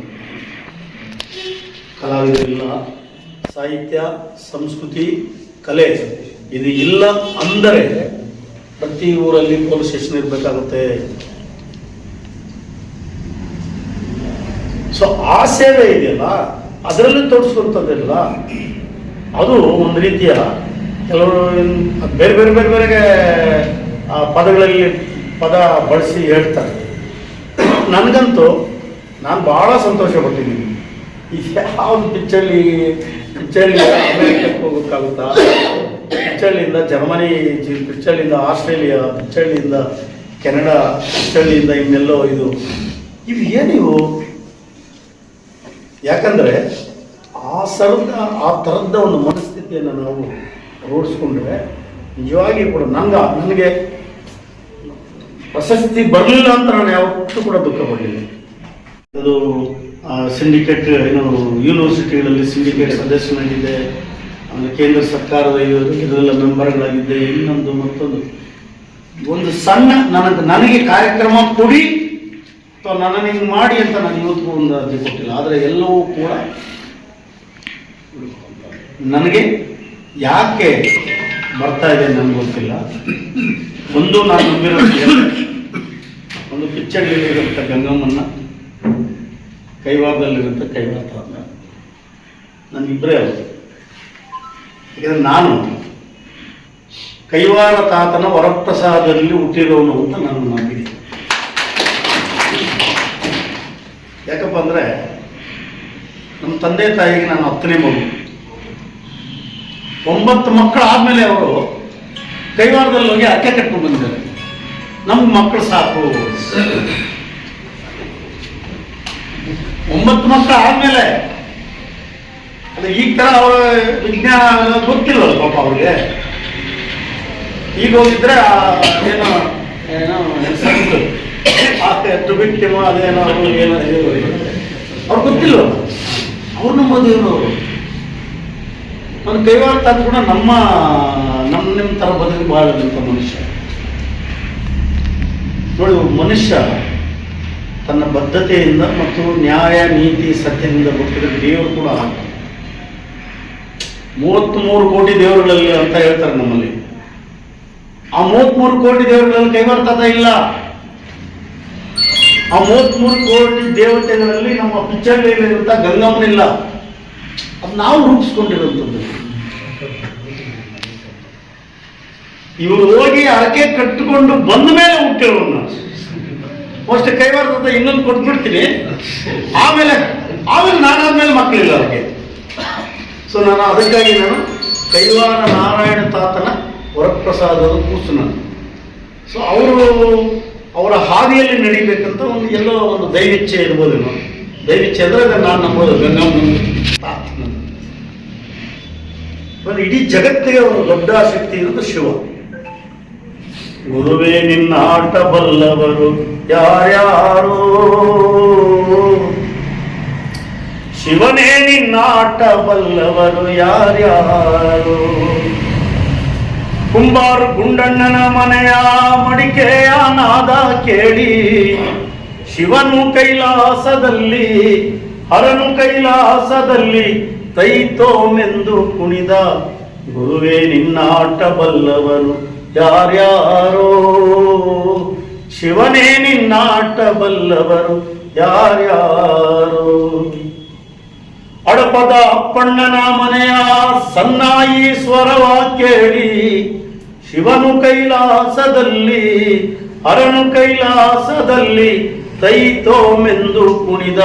ಕಲಾವಿದರಿಲ್ಲ, ಸಾಹಿತ್ಯ, ಸಂಸ್ಕೃತಿ, ಕಲೆ ಇದು ಇಲ್ಲ ಅಂದರೆ ಪ್ರತಿ ಊರಲ್ಲಿ ಪೊಲೀಸ್ ಸ್ಟೇಷನ್ ಇರಬೇಕಾಗುತ್ತೆ. ಸೊ ಆ ಸೇವೆ ಇದೆಯಲ್ಲ ಅದರಲ್ಲಿ ತೋರಿಸುವಂಥದ್ದಿಲ್ಲ. ಅದು ಒಂದು ರೀತಿಯ ಕೆಲವರು ಬೇರೆ ಬೇರೆ ಬೇರೆ ಬೇರೆ ಪದಗಳಲ್ಲಿ ಪದ ಬಳಸಿ ಹೇಳ್ತಾರೆ. ನನಗಂತೂ ನಾನು ಭಾಳ ಸಂತೋಷ ಪಟ್ಟಿದ್ದೀನಿ. ಇದು ಯಾವುದು ಪಿಚ್ಚಲ್ಲಿ ಪಿಚ್ಚಳ್ಳಿಯಿಂದ ಅಮೆರಿಕಕ್ಕೆ ಹೋಗೋಕ್ಕಾಗುತ್ತಾ, ಪಿಚ್ಚಳ್ಳಿಯಿಂದ ಜರ್ಮನಿ, ಪಿಚ್ಚಳ್ಳಿಯಿಂದ ಆಸ್ಟ್ರೇಲಿಯಾ, ಪಿಚ್ಚಳ್ಳಿಯಿಂದ ಕೆನಡಾ, ಪಿಚ್ಚಳ್ಳಿಯಿಂದ ಇನ್ನೆಲ್ಲೋ ಇವು ಏನಿವು? ಯಾಕಂದರೆ ಆ ಥರದ ಒಂದು ಮನಸ್ಥಿತಿಯನ್ನು ನಾವು ರೂಢಿಸ್ಕೊಂಡ್ರೆ ನಿಜವಾಗಿ ಕೂಡ ನನಗೆ ಪ್ರಶಸ್ತಿ ಬರಲಿಲ್ಲ ಅಂತ ನಾನು ಯಾವತ್ತೂ ಕೂಡ ದುಃಖ ಪಡಲಿಲ್ಲ. ಅದು ಸಿಂಡಿಕೇಟ್ ಯೂನಿವರ್ಸಿಟಿಗಳಲ್ಲಿ ಸಿಂಡಿಕೇಟ್ ಸದಸ್ಯನಾಗಿದ್ದೆ, ಆಮೇಲೆ ಕೇಂದ್ರ ಸರ್ಕಾರದ ಇದರೆಲ್ಲ ಮೆಂಬರ್ಗಳಾಗಿದ್ದೆ, ಇನ್ನೊಂದು ಮತ್ತೊಂದು ಒಂದು ಸಣ್ಣ ನನಗೆ ಕಾರ್ಯಕ್ರಮ ಕೊಡಿ ಅಥವಾ ನನ್ನನ್ನು ಹಿಂಗೆ ಮಾಡಿ ಅಂತ ನಾನು ಇವತ್ತಿಗೂ ಒಂದು ಅರ್ಜಿ ಕೊಟ್ಟಿಲ್ಲ. ಆದರೆ ಎಲ್ಲವೂ ಕೂಡ ನನಗೆ ಯಾಕೆ ಬರ್ತಾ ಇದೆ ನನಗೆ ಗೊತ್ತಿಲ್ಲ. ಒಂದು ನಾನು ನಂಬಿರೋದು, ಒಂದು ಪಿಚ್ಚಳ್ಳಿಯಲ್ಲಿರುವಂಥ ಗಂಗಮ್ಮನ್ನ, ಕೈವಾರದಲ್ಲಿರುತ್ತೆ ಕೈವಾರ ತಾತ, ನನಗಿಬ್ಬರೇ ಅವರು. ಯಾಕಂದರೆ ನಾನು ಕೈವಾರ ತಾತನ ವರಪ್ರಸಾದದಲ್ಲಿ ಹುಟ್ಟಿರೋನು ಅಂತ ನಾನು ನಂಬಿದ್ದೀನಿ. ಯಾಕಪ್ಪ ಅಂದರೆ ನಮ್ಮ ತಂದೆ ತಾಯಿಗೆ ನಾನು 10ನೇ ಮಗು. 9 ಮಕ್ಕಳು ಆದಮೇಲೆ ಅವರು ಕೈವಾರದಲ್ಲಿ ಹೋಗಿ ಅಕ್ಕೆ ಕಟ್ಕೊಂಡು ಬಂದಿದ್ದಾರೆ. ನಮ್ಗೆ ಮಕ್ಕಳು ಸಾಕು. 9 ಮಕ್ಕಳು ಆದಮೇಲೆ ಅದು ಈ ಥರ ಅವರ ವಿಜ್ಞಾನ ಗೊತ್ತಿಲ್ವಲ್ಲ ಪಾಪ ಅವ್ರಿಗೆ. ಈಗ ಹೋಗಿದ್ರೆ ಏನೋ ಬಿಟ್ಟಿಮ ಅದೇನೋ ಏನೋ ಅವ್ರು ಗೊತ್ತಿಲ್ವಲ್ಲ. ಅವ್ರು ನಮ್ಮ ದೇವರು. ನನ್ನ ಕೈವಾರ ತಾತ ಕೂಡ ನಿಮ್ಮ ಥರ ಬದುಕು ಬಾಳದಂಥ ಮನುಷ್ಯ. ನೋಡಿ, ಮನುಷ್ಯ ತನ್ನ ಬದ್ಧತೆಯಿಂದ ಮತ್ತು ನ್ಯಾಯ ನೀತಿ ಸತ್ಯದಿಂದ ಬದುಕಿದ್ರೆ ದೇವರು ಕೂಡ 33 ಕೋಟಿ ದೇವರುಗಳಲ್ಲಿ ಅಂತ ಹೇಳ್ತಾರೆ ನಮ್ಮಲ್ಲಿ. ಆ 33 ಕೋಟಿ ದೇವರುಗಳಲ್ಲಿ ಕೈವಾರ ತಾತ ಇಲ್ಲ. ಆ 33 ಕೋಟಿ ದೇವತೆಗಳಲ್ಲಿ ನಮ್ಮ ಪಿಚ್ಚಳ್ಳಿಯಲ್ಲಿರುವಂಥ ಗಂಗಮ್ಮನಿಲ್ಲ. ಅದು ನಾವು ರೂಪಿಸ್ಕೊಂಡಿರುವಂಥದ್ದು. ಇವರು ಹೋಗಿ ಅರಕೆ ಕಟ್ಟಿಕೊಂಡು ಬಂದ ಮೇಲೆ ಹುಟ್ಟಿರೋರು. ಅಷ್ಟೇ ಕೈವಾರ ತಾತ ಇನ್ನೊಂದು ಕೊಟ್ಬಿಡ್ತೀನಿ, ಆಮೇಲೆ ನಾನಾದ್ಮೇಲೆ ಮಕ್ಕಳಿಲ್ಲ ಅವ್ರಿಗೆ. ಸೊ ನಾನು ಅದಕ್ಕಾಗಿ ಕೈವಾರ ನಾರಾಯಣ ತಾತನ ವರಪ್ರಸಾದದ ಕೂಸು ನಾನು. ಸೊ ಅವರ ಹಾದಿಯಲ್ಲಿ ನಡಿಬೇಕಂತ ಎಲ್ಲೋ ಒಂದು ದೈವಿಚ್ಛೆ ಇರ್ಬೋದು. ದೈವಿಚ್ಛೆ ಅಂದರೆ ನಾನು ನಂಬೋದು ಗಂಗಮ್ಮನ ತಾತನ. ಇಡೀ ಜಗತ್ತಿಗೆ ಒಂದು ದೊಡ್ಡ ಶಕ್ತಿ ಇರೋದು ಶಿವ. ಗುರುವೇ ನಿನ್ನ ಆಟ ಬಲ್ಲವರು ಯಾರ್ಯಾರು, ಶಿವನೇ ನಿನ್ನ ಆಟ ಬಲ್ಲವರು ಯಾರ್ಯಾರು. ಕುಂಬಾರು ಗುಂಡಣ್ಣನ ಮನೆಯ ಮಡಿಕೆಯ ನಾದ ಕೇಳಿ, ಶಿವನು ಕೈಲಾಸದಲ್ಲಿ ಹರನು ಕೈಲಾಸದಲ್ಲಿ ತೈತೋಮೆಂದು ಕುಣಿದ. ಗುರುವೇ ನಿನ್ನಾಟ ಬಲ್ಲವರು ಯಾರ್ಯಾರೋ, ಶಿವನೇ ನಿನ್ನಾಟ ಬಲ್ಲವರು ಯಾರ್ಯಾರೋ. ಅಡಪದ ಅಪ್ಪಣ್ಣನ ಮನೆಯ ಸನ್ನಾಯಿ ಸ್ವರವ ಕೇಳಿ, ಶಿವನು ಕೈಲಾಸದಲ್ಲಿ ಹರನು ಕೈಲಾಸದಲ್ಲಿ ತೈತೋಮೆಂದು ಕುಣಿದ.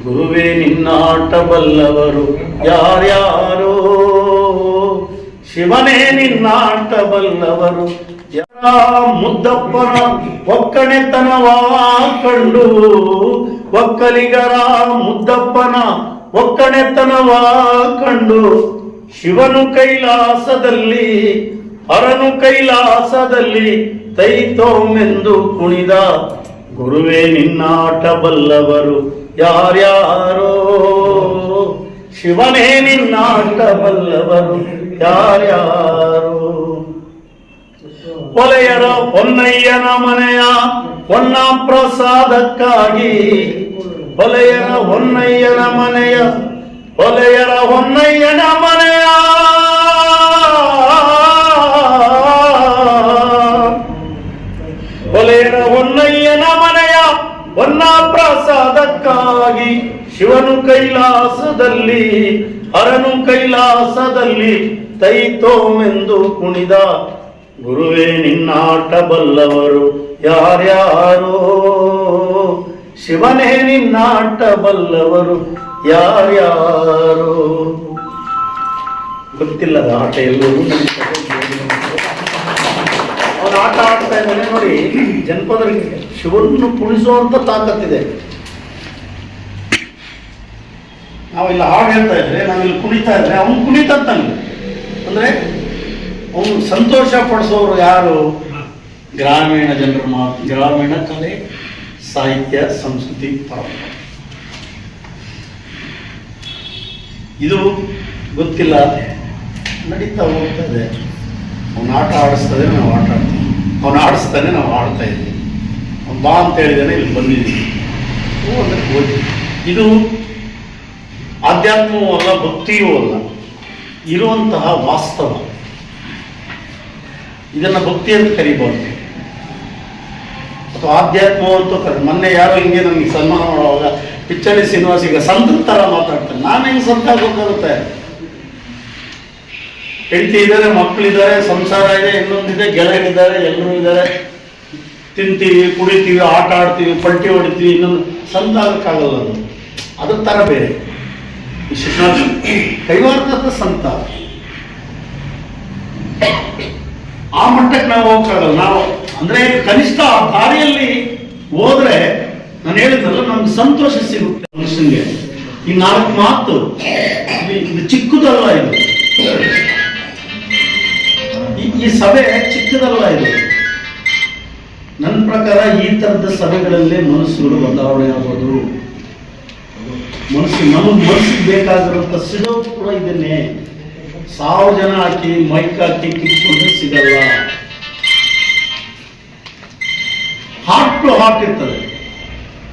ಗುರುವೇ ನಿನ್ನಾಟ ಬಲ್ಲವರು ಯಾರ್ಯಾರೋ, ಶಿವನೇ ನಿನ್ನಾಟ ಬಲ್ಲವರು ಯಾರ. ಮುದ್ದಪ್ಪನ ಒಕ್ಕಣೆತನವ ಕಂಡು, ಒಕ್ಕಲಿಗರ ಮುದ್ದಪ್ಪನ ಒಕ್ಕಣೆತನವ ಕಂಡು, ಶಿವನು ಕೈಲಾಸದಲ್ಲಿ ಹರನು ಕೈಲಾಸದಲ್ಲಿ ತೈತೋಮೆಂದು ಕುಣಿದ. ಗುರುವೇ ನಿನ್ನಾಟ ಬಲ್ಲವರು ಯಾರ್ಯಾರೋ, ಶಿವನೇ ನಿನ್ನಾಟ ಬಲ್ಲವರು ಯಾರ್ಯಾರೋ. ಒಲೆಯರ ಹೊನ್ನಯ್ಯನ ಮನೆಯ ಹೊನ್ನ ಪ್ರಸಾದಕ್ಕಾಗಿ, ಹೊಲೆಯರ ಹೊನ್ನಯ್ಯನ ಮನೆಯ ಹೊಲೆಯರ ಹೊನ್ನಯ್ಯನ ಮನೆಯ ಹೊಲೆಯರ ಹೊನ್ನಯ್ಯನ ಮನೆಯ ಹೊನ್ನ ಪ್ರಸಾದಕ್ಕಾಗಿ, ಶಿವನು ಕೈಲಾಸದಲ್ಲಿ ಹರನು ಕೈಲಾಸದಲ್ಲಿ ತೈತೋಮೆಂದು ಕುಣಿದ. ಗುರುವೇ ನಿನ್ನಾಟ ಬಲ್ಲವರು ಯಾರ್ಯಾರೋ, ಶಿವನೇ ನಿನ್ನಾಟ ಬಲ್ಲವರು ಯಾರ್ಯಾರೋ. ಗೊತ್ತಿಲ್ಲದ ಆಟ ಎಲ್ಲರೂ ಅವನು ಆಟ ಆಡ್ತಾ ಇದ್ದಾನೆ ನೋಡಿ. ಜನಪದರಿಗೆ ಶಿವನನ್ನು ಕುಣಿಸುವಂತ ತಾಕತ್ತಿದೆ. ನಾವಿಲ್ಲಿ ಹಾಡು ಹೇಳ್ತಾ ಇದ್ರೆ, ನಾವಿಲ್ಲಿ ಕುಣಿತಾ ಇದ್ರೆ ಅವನು ಕುಣಿತಂತಾನೆ. ಅಂದ್ರೆ ಅವನು ಸಂತೋಷ ಪಡಿಸೋರು ಯಾರು? ಗ್ರಾಮೀಣ ಜನರ ಮಾತು, ಗ್ರಾಮೀಣ ಕಲೆ, ಸಾಹಿತ್ಯ, ಸಂಸ್ಕೃತಿ, ಪರಂಪರೆ. ಇದು ಗೊತ್ತಿಲ್ಲ, ನಡೀತಾ ಹೋಗ್ತಾ ಇದೆ. ಅವನು ಆಟ ಆಡಿಸ್ತದೆ, ನಾವು ಆಟ ಆಡ್ತೀವಿ. ಅವನು ಆಡಿಸ್ತಾನೆ, ನಾವು ಆಡ್ತಾ ಇದ್ದೀವಿ. ಅವ್ನು ಬಾ ಅಂತ ಹೇಳಿದಾನೆ, ಇಲ್ಲಿ ಬಂದಿದ್ದೀವಿ. ಓದಿ. ಇದು ಆಧ್ಯಾತ್ಮವೂ ಅಲ್ಲ, ಭಕ್ತಿಯೂ ಅಲ್ಲ, ಇರುವಂತಹ ವಾಸ್ತವ. ಇದನ್ನ ಭಕ್ತಿ ಅಂತ ಕರಿಬಾರ್ದು, ಅಥವಾ ಆಧ್ಯಾತ್ಮ ಅಂತ ಮೊನ್ನೆ ಯಾರೋ ಹಿಂಗೆ ನಮ್ಗೆ ಸನ್ಮಾನ ಮಾಡುವಾಗ ಪಿಚ್ಚಳಿ ಶ್ರೀನಿವಾಸ್ ಈಗ ಸಂತ ತರ ಮಾತಾಡ್ತಾರೆ. ನಾನು ಹೆಂಗೆ ಸಂತ ಆಗೋಕ್ಕಾಗುತ್ತೆ? ಹೆಂಡತಿ ಇದ್ದಾರೆ, ಮಕ್ಕಳಿದ್ದಾರೆ, ಸಂಸಾರ ಇದೆ, ಇನ್ನೊಂದಿದೆ, ಗೆಳೆಯರಿದ್ದಾರೆ, ಎಲ್ಲರೂ ಇದ್ದಾರೆ, ತಿಂತೀವಿ, ಕುಡಿತೀವಿ, ಆಟ ಆಡ್ತೀವಿ, ಪಲ್ಟಿ ಹೊಡಿತೀವಿ. ಇನ್ನೊಂದು ಸಂತ ಆಗಕ್ಕಾಗಲ್ಲ. ಅದ್ರ ತರ ಬೇರೆ ಶಿಕ್ಷಣ ಕೈವಾರದ ಸಂತ. ಆ ಮಟ್ಟಕ್ಕೆ ನಾವು ಹೋಗಕ್ಕಾಗಲ್ಲ. ನಾವು ಅಂದ್ರೆ ಕನಿಷ್ಠ ಆ ದಾರಿಯಲ್ಲಿ ಹೋದ್ರೆ, ನಾನು ಹೇಳಿದ್ನಲ್ಲ, ನಮ್ಗೆ ಸಂತೋಷ ಸಿಗುತ್ತೆ ಮನುಷ್ಯನಿಗೆ. ಈ 4 ಮಾತು ಇದು ಚಿಕ್ಕದಲ್ಲ. ಇದು ಈ ಸಭೆ ಚಿಕ್ಕದಲ್ಲ. ಇದು ನನ್ನ ಪ್ರಕಾರ ಈ ತರದ ಸಭೆಗಳಲ್ಲೇ ಮನಸ್ಸುಗಳು ಬದಲಾವಣೆ ಆಗೋದು. ಮನಸ್ಸಿಗೆ ಬೇಕಾಗಿರುವಂತ ಸಿಗೋದು ಕೂಡ ಇದನ್ನೇ. 1000 ಜನ ಹಾಕಿ ಮೈಕ್ ಹಾಕಿ ಕಿತ್ಕೊಂಡ್ರೆ ಸಿಗಲ್ಲ. ಹಾರ್ಟ್ ಟು ಹಾರ್ಟ್ ಇರ್ತದೆ.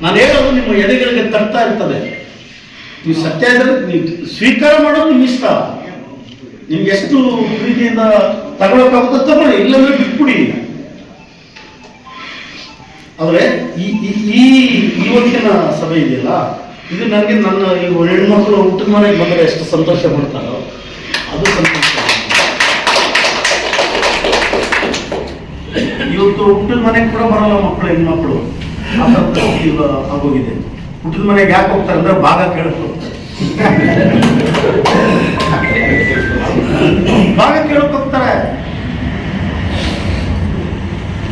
ನಾನು ಹೇಳೋದು ನಿಮ್ಮ ಎದೆಗಳಿಗೆ ತರ್ತಾ ಇರ್ತದೆ. ನೀವು ಸತ್ಯ ಇದ್ರೆ ನೀವು ಸ್ವೀಕಾರ ಮಾಡೋದು ನಿಮ್ಮ ಇಷ್ಟ. ನಿಮ್ಗೆ ಎಷ್ಟು ಪ್ರೀತಿಯಿಂದ ತಗೊಳಕ್ಕಾಗುತ್ತೋ ತಗೊಳ್ಳಿ, ಇಲ್ಲಂದ್ರೆ ಬಿಟ್ಬಿಡಿ. ಆದ್ರೆ ಈ ಇವತ್ತಿನ ಸಭೆ ಇದೆಯಲ್ಲ, ಇದು ನನಗೆ ನನ್ನ ಈ ಹೆಣ್ಮಕ್ಳು ಹುಟ್ಟಿದ ಮನೆಗೆ ಬಂದರೆ ಎಷ್ಟು ಸಂತೋಷ ಪಡ್ತಾರೋ ಅದು ಸಂತೋಷ. ಇವತ್ತು ಹುಟ್ಟಿದ ಮನೆಗೆ ಕೂಡ ಬರಲ್ಲ ಮಕ್ಕಳು, ಹೆಣ್ಮಕ್ಳು. ಆಗೋಗಿದೆ. ಹುಟ್ಟಿದ ಮನೆಗೆ ಯಾಕೆ ಹೋಗ್ತಾರೆ ಅಂದ್ರೆ ಭಾಗ ಕೇಳಕ್ ಹೋಗ್ತಾರೆ. ಭಾಗ ಕೇಳಕ್ ಹೋಗ್ತಾರೆ.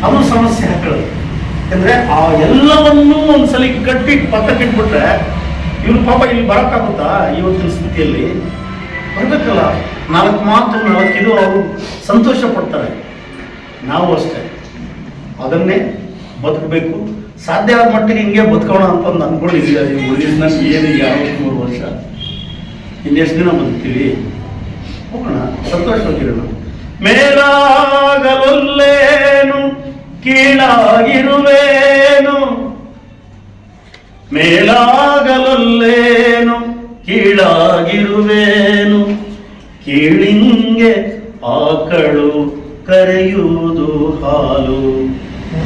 ಅದು ಸಮಸ್ಯೆ ಹಾಕೊಳ್ಳೋದು. ಯಾಕಂದ್ರೆ ಆ ಎಲ್ಲವನ್ನೂ ಒಂದ್ಸಲಿ ಕಟ್ಟಿ ಪಕ್ಕಕ್ಕಿಟ್ಬಿಟ್ರೆ ಇವ್ರು ಪಾಪ ಇಲ್ಲಿ ಬರಕ್ಕಾಗುತ್ತಾ? ಇವತ್ತಿನ ಸ್ಥಿತಿಯಲ್ಲಿ ಬರ್ಬೇಕಲ್ಲ. 4 ಮಾತು 4 ಇದು ಅವರು ಸಂತೋಷ ಪಡ್ತಾರೆ. ನಾವು ಅಷ್ಟೇ ಅದನ್ನೇ ಬದುಕಬೇಕು. ಸಾಧ್ಯ ಆದ ಮಟ್ಟಿಗೆ ಹಿಂಗೆ ಬದುಕೋಣ ಅಂತ ಒಂದು ಅನ್ಕೊಂಡಿದ್ದೀವಿ. ಉಳಿದ ಏನು 63 ವರ್ಷ, ಇನ್ನೆಷ್ಟು ದಿನ ಬದುಕ್ತೀವಿ? ಹೋಗೋಣ, ಸಂತೋಷವಾಗಿರೋಣ. ಮೇಲಾಗಲೊಲ್ಲೇನು ಕೀಳಾಗಿರುವೇನು, ಮೇಲಾಗಲೊಲ್ಲೇನು ಕೀಳಾಗಿರುವೇನು, ಕೀಳಿಂಗೆ ಆಕಳು ಕರೆಯುವುದು ಹಾಲು,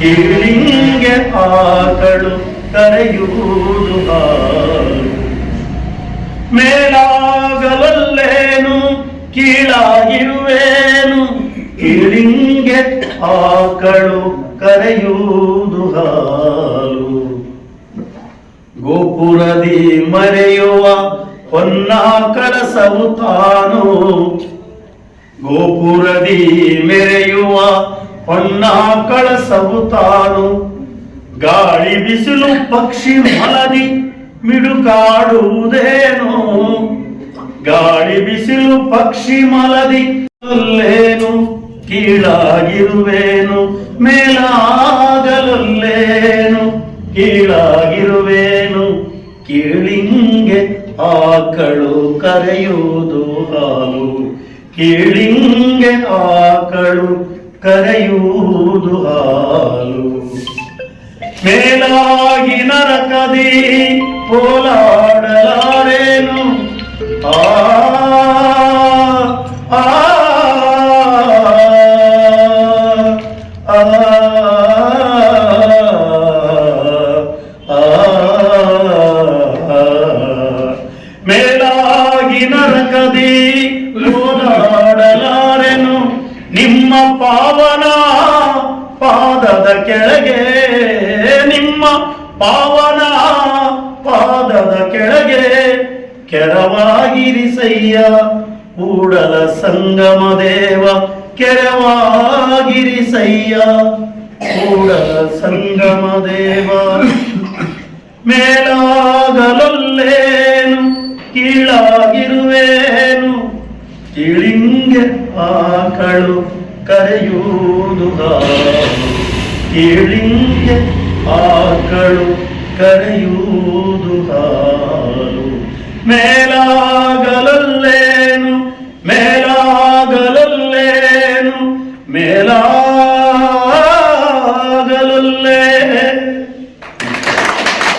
ಕೀಳಿಂಗೆ ಆಕಳು ಕರೆಯುವುದು ಹಾಲು. ಮೇಲಾಗಲೊಲ್ಲೇನು ಕೀಳಾಗಿರುವೇನು, ಕೀಳಿಂಗೆ ಆಕಳು ಕರೆಯುವುದು ಹಾಲು. ಗೋಪುರದಿ ಮರೆಯುವ ಹೊನ್ನ ಕಳಸವು ತಾನು, ಗೋಪುರದಿ ಮೆರೆಯುವ ಹೊನ್ನ ಕಳಸವು ತಾನು. ಗಾಳಿ ಬಿಸಿಲು ಪಕ್ಷಿ ಮಲದಿ ಮಿಡುಕಾಡುವುದೇನು, ಗಾಳಿ ಬಿಸಿಲು ಪಕ್ಷಿ ಮಲದಿ ಅಲ್ಲೇನು, ಕೀಳಾಗಿರುವೇನು ಮೇಲಾಗಲೊಲ್ಲೇನು, ಕೀಳಾಗಿರುವೇನು, ಕೀಳಿಂಗೆ ಆಕಳು ಕರೆಯುವುದು ಹಾಲು, ಕೀಳಿಂಗೆ ಆಕಳು ಕರೆಯುವುದು ಹಾಲು. ಮೇಲಾಗಿ ನರಕದಿ ಹೋಲಾಡಲಾರೇನು, ಆ ಆ ಮೇಲಾಗಿ ನರಕದಿ ಹೋರಾಡಲಾರೆನು, ನಿಮ್ಮ ಪಾವನ ಪಾದದ ಕೆಳಗೆ, ನಿಮ್ಮ ಪಾವನ ಪಾದದ ಕೆಳಗೆ ಕೆರವಾಗಿರಿಸಯ್ಯ ಕೂಡಲ ಸಂಗಮ ದೇವ ಕೆರವಾಗಿರಿಸಯ್ಯ ಕೂಡಲ ಸಂಗಮ ದೇವ. ಮೇಲಾಗಲೊಲ್ಲೇನು ಕೀಳಾಗಿರುವೇನು ಕೀಳಿಂಗೆ ಆಕಳು ಕರೆಯುವುದು ಹಾಲು ಕೀಳಿಂಗೆ ಆಕಳು ಕರೆಯುವುದು ಹಾಲು ಮೇಲಾಗಲ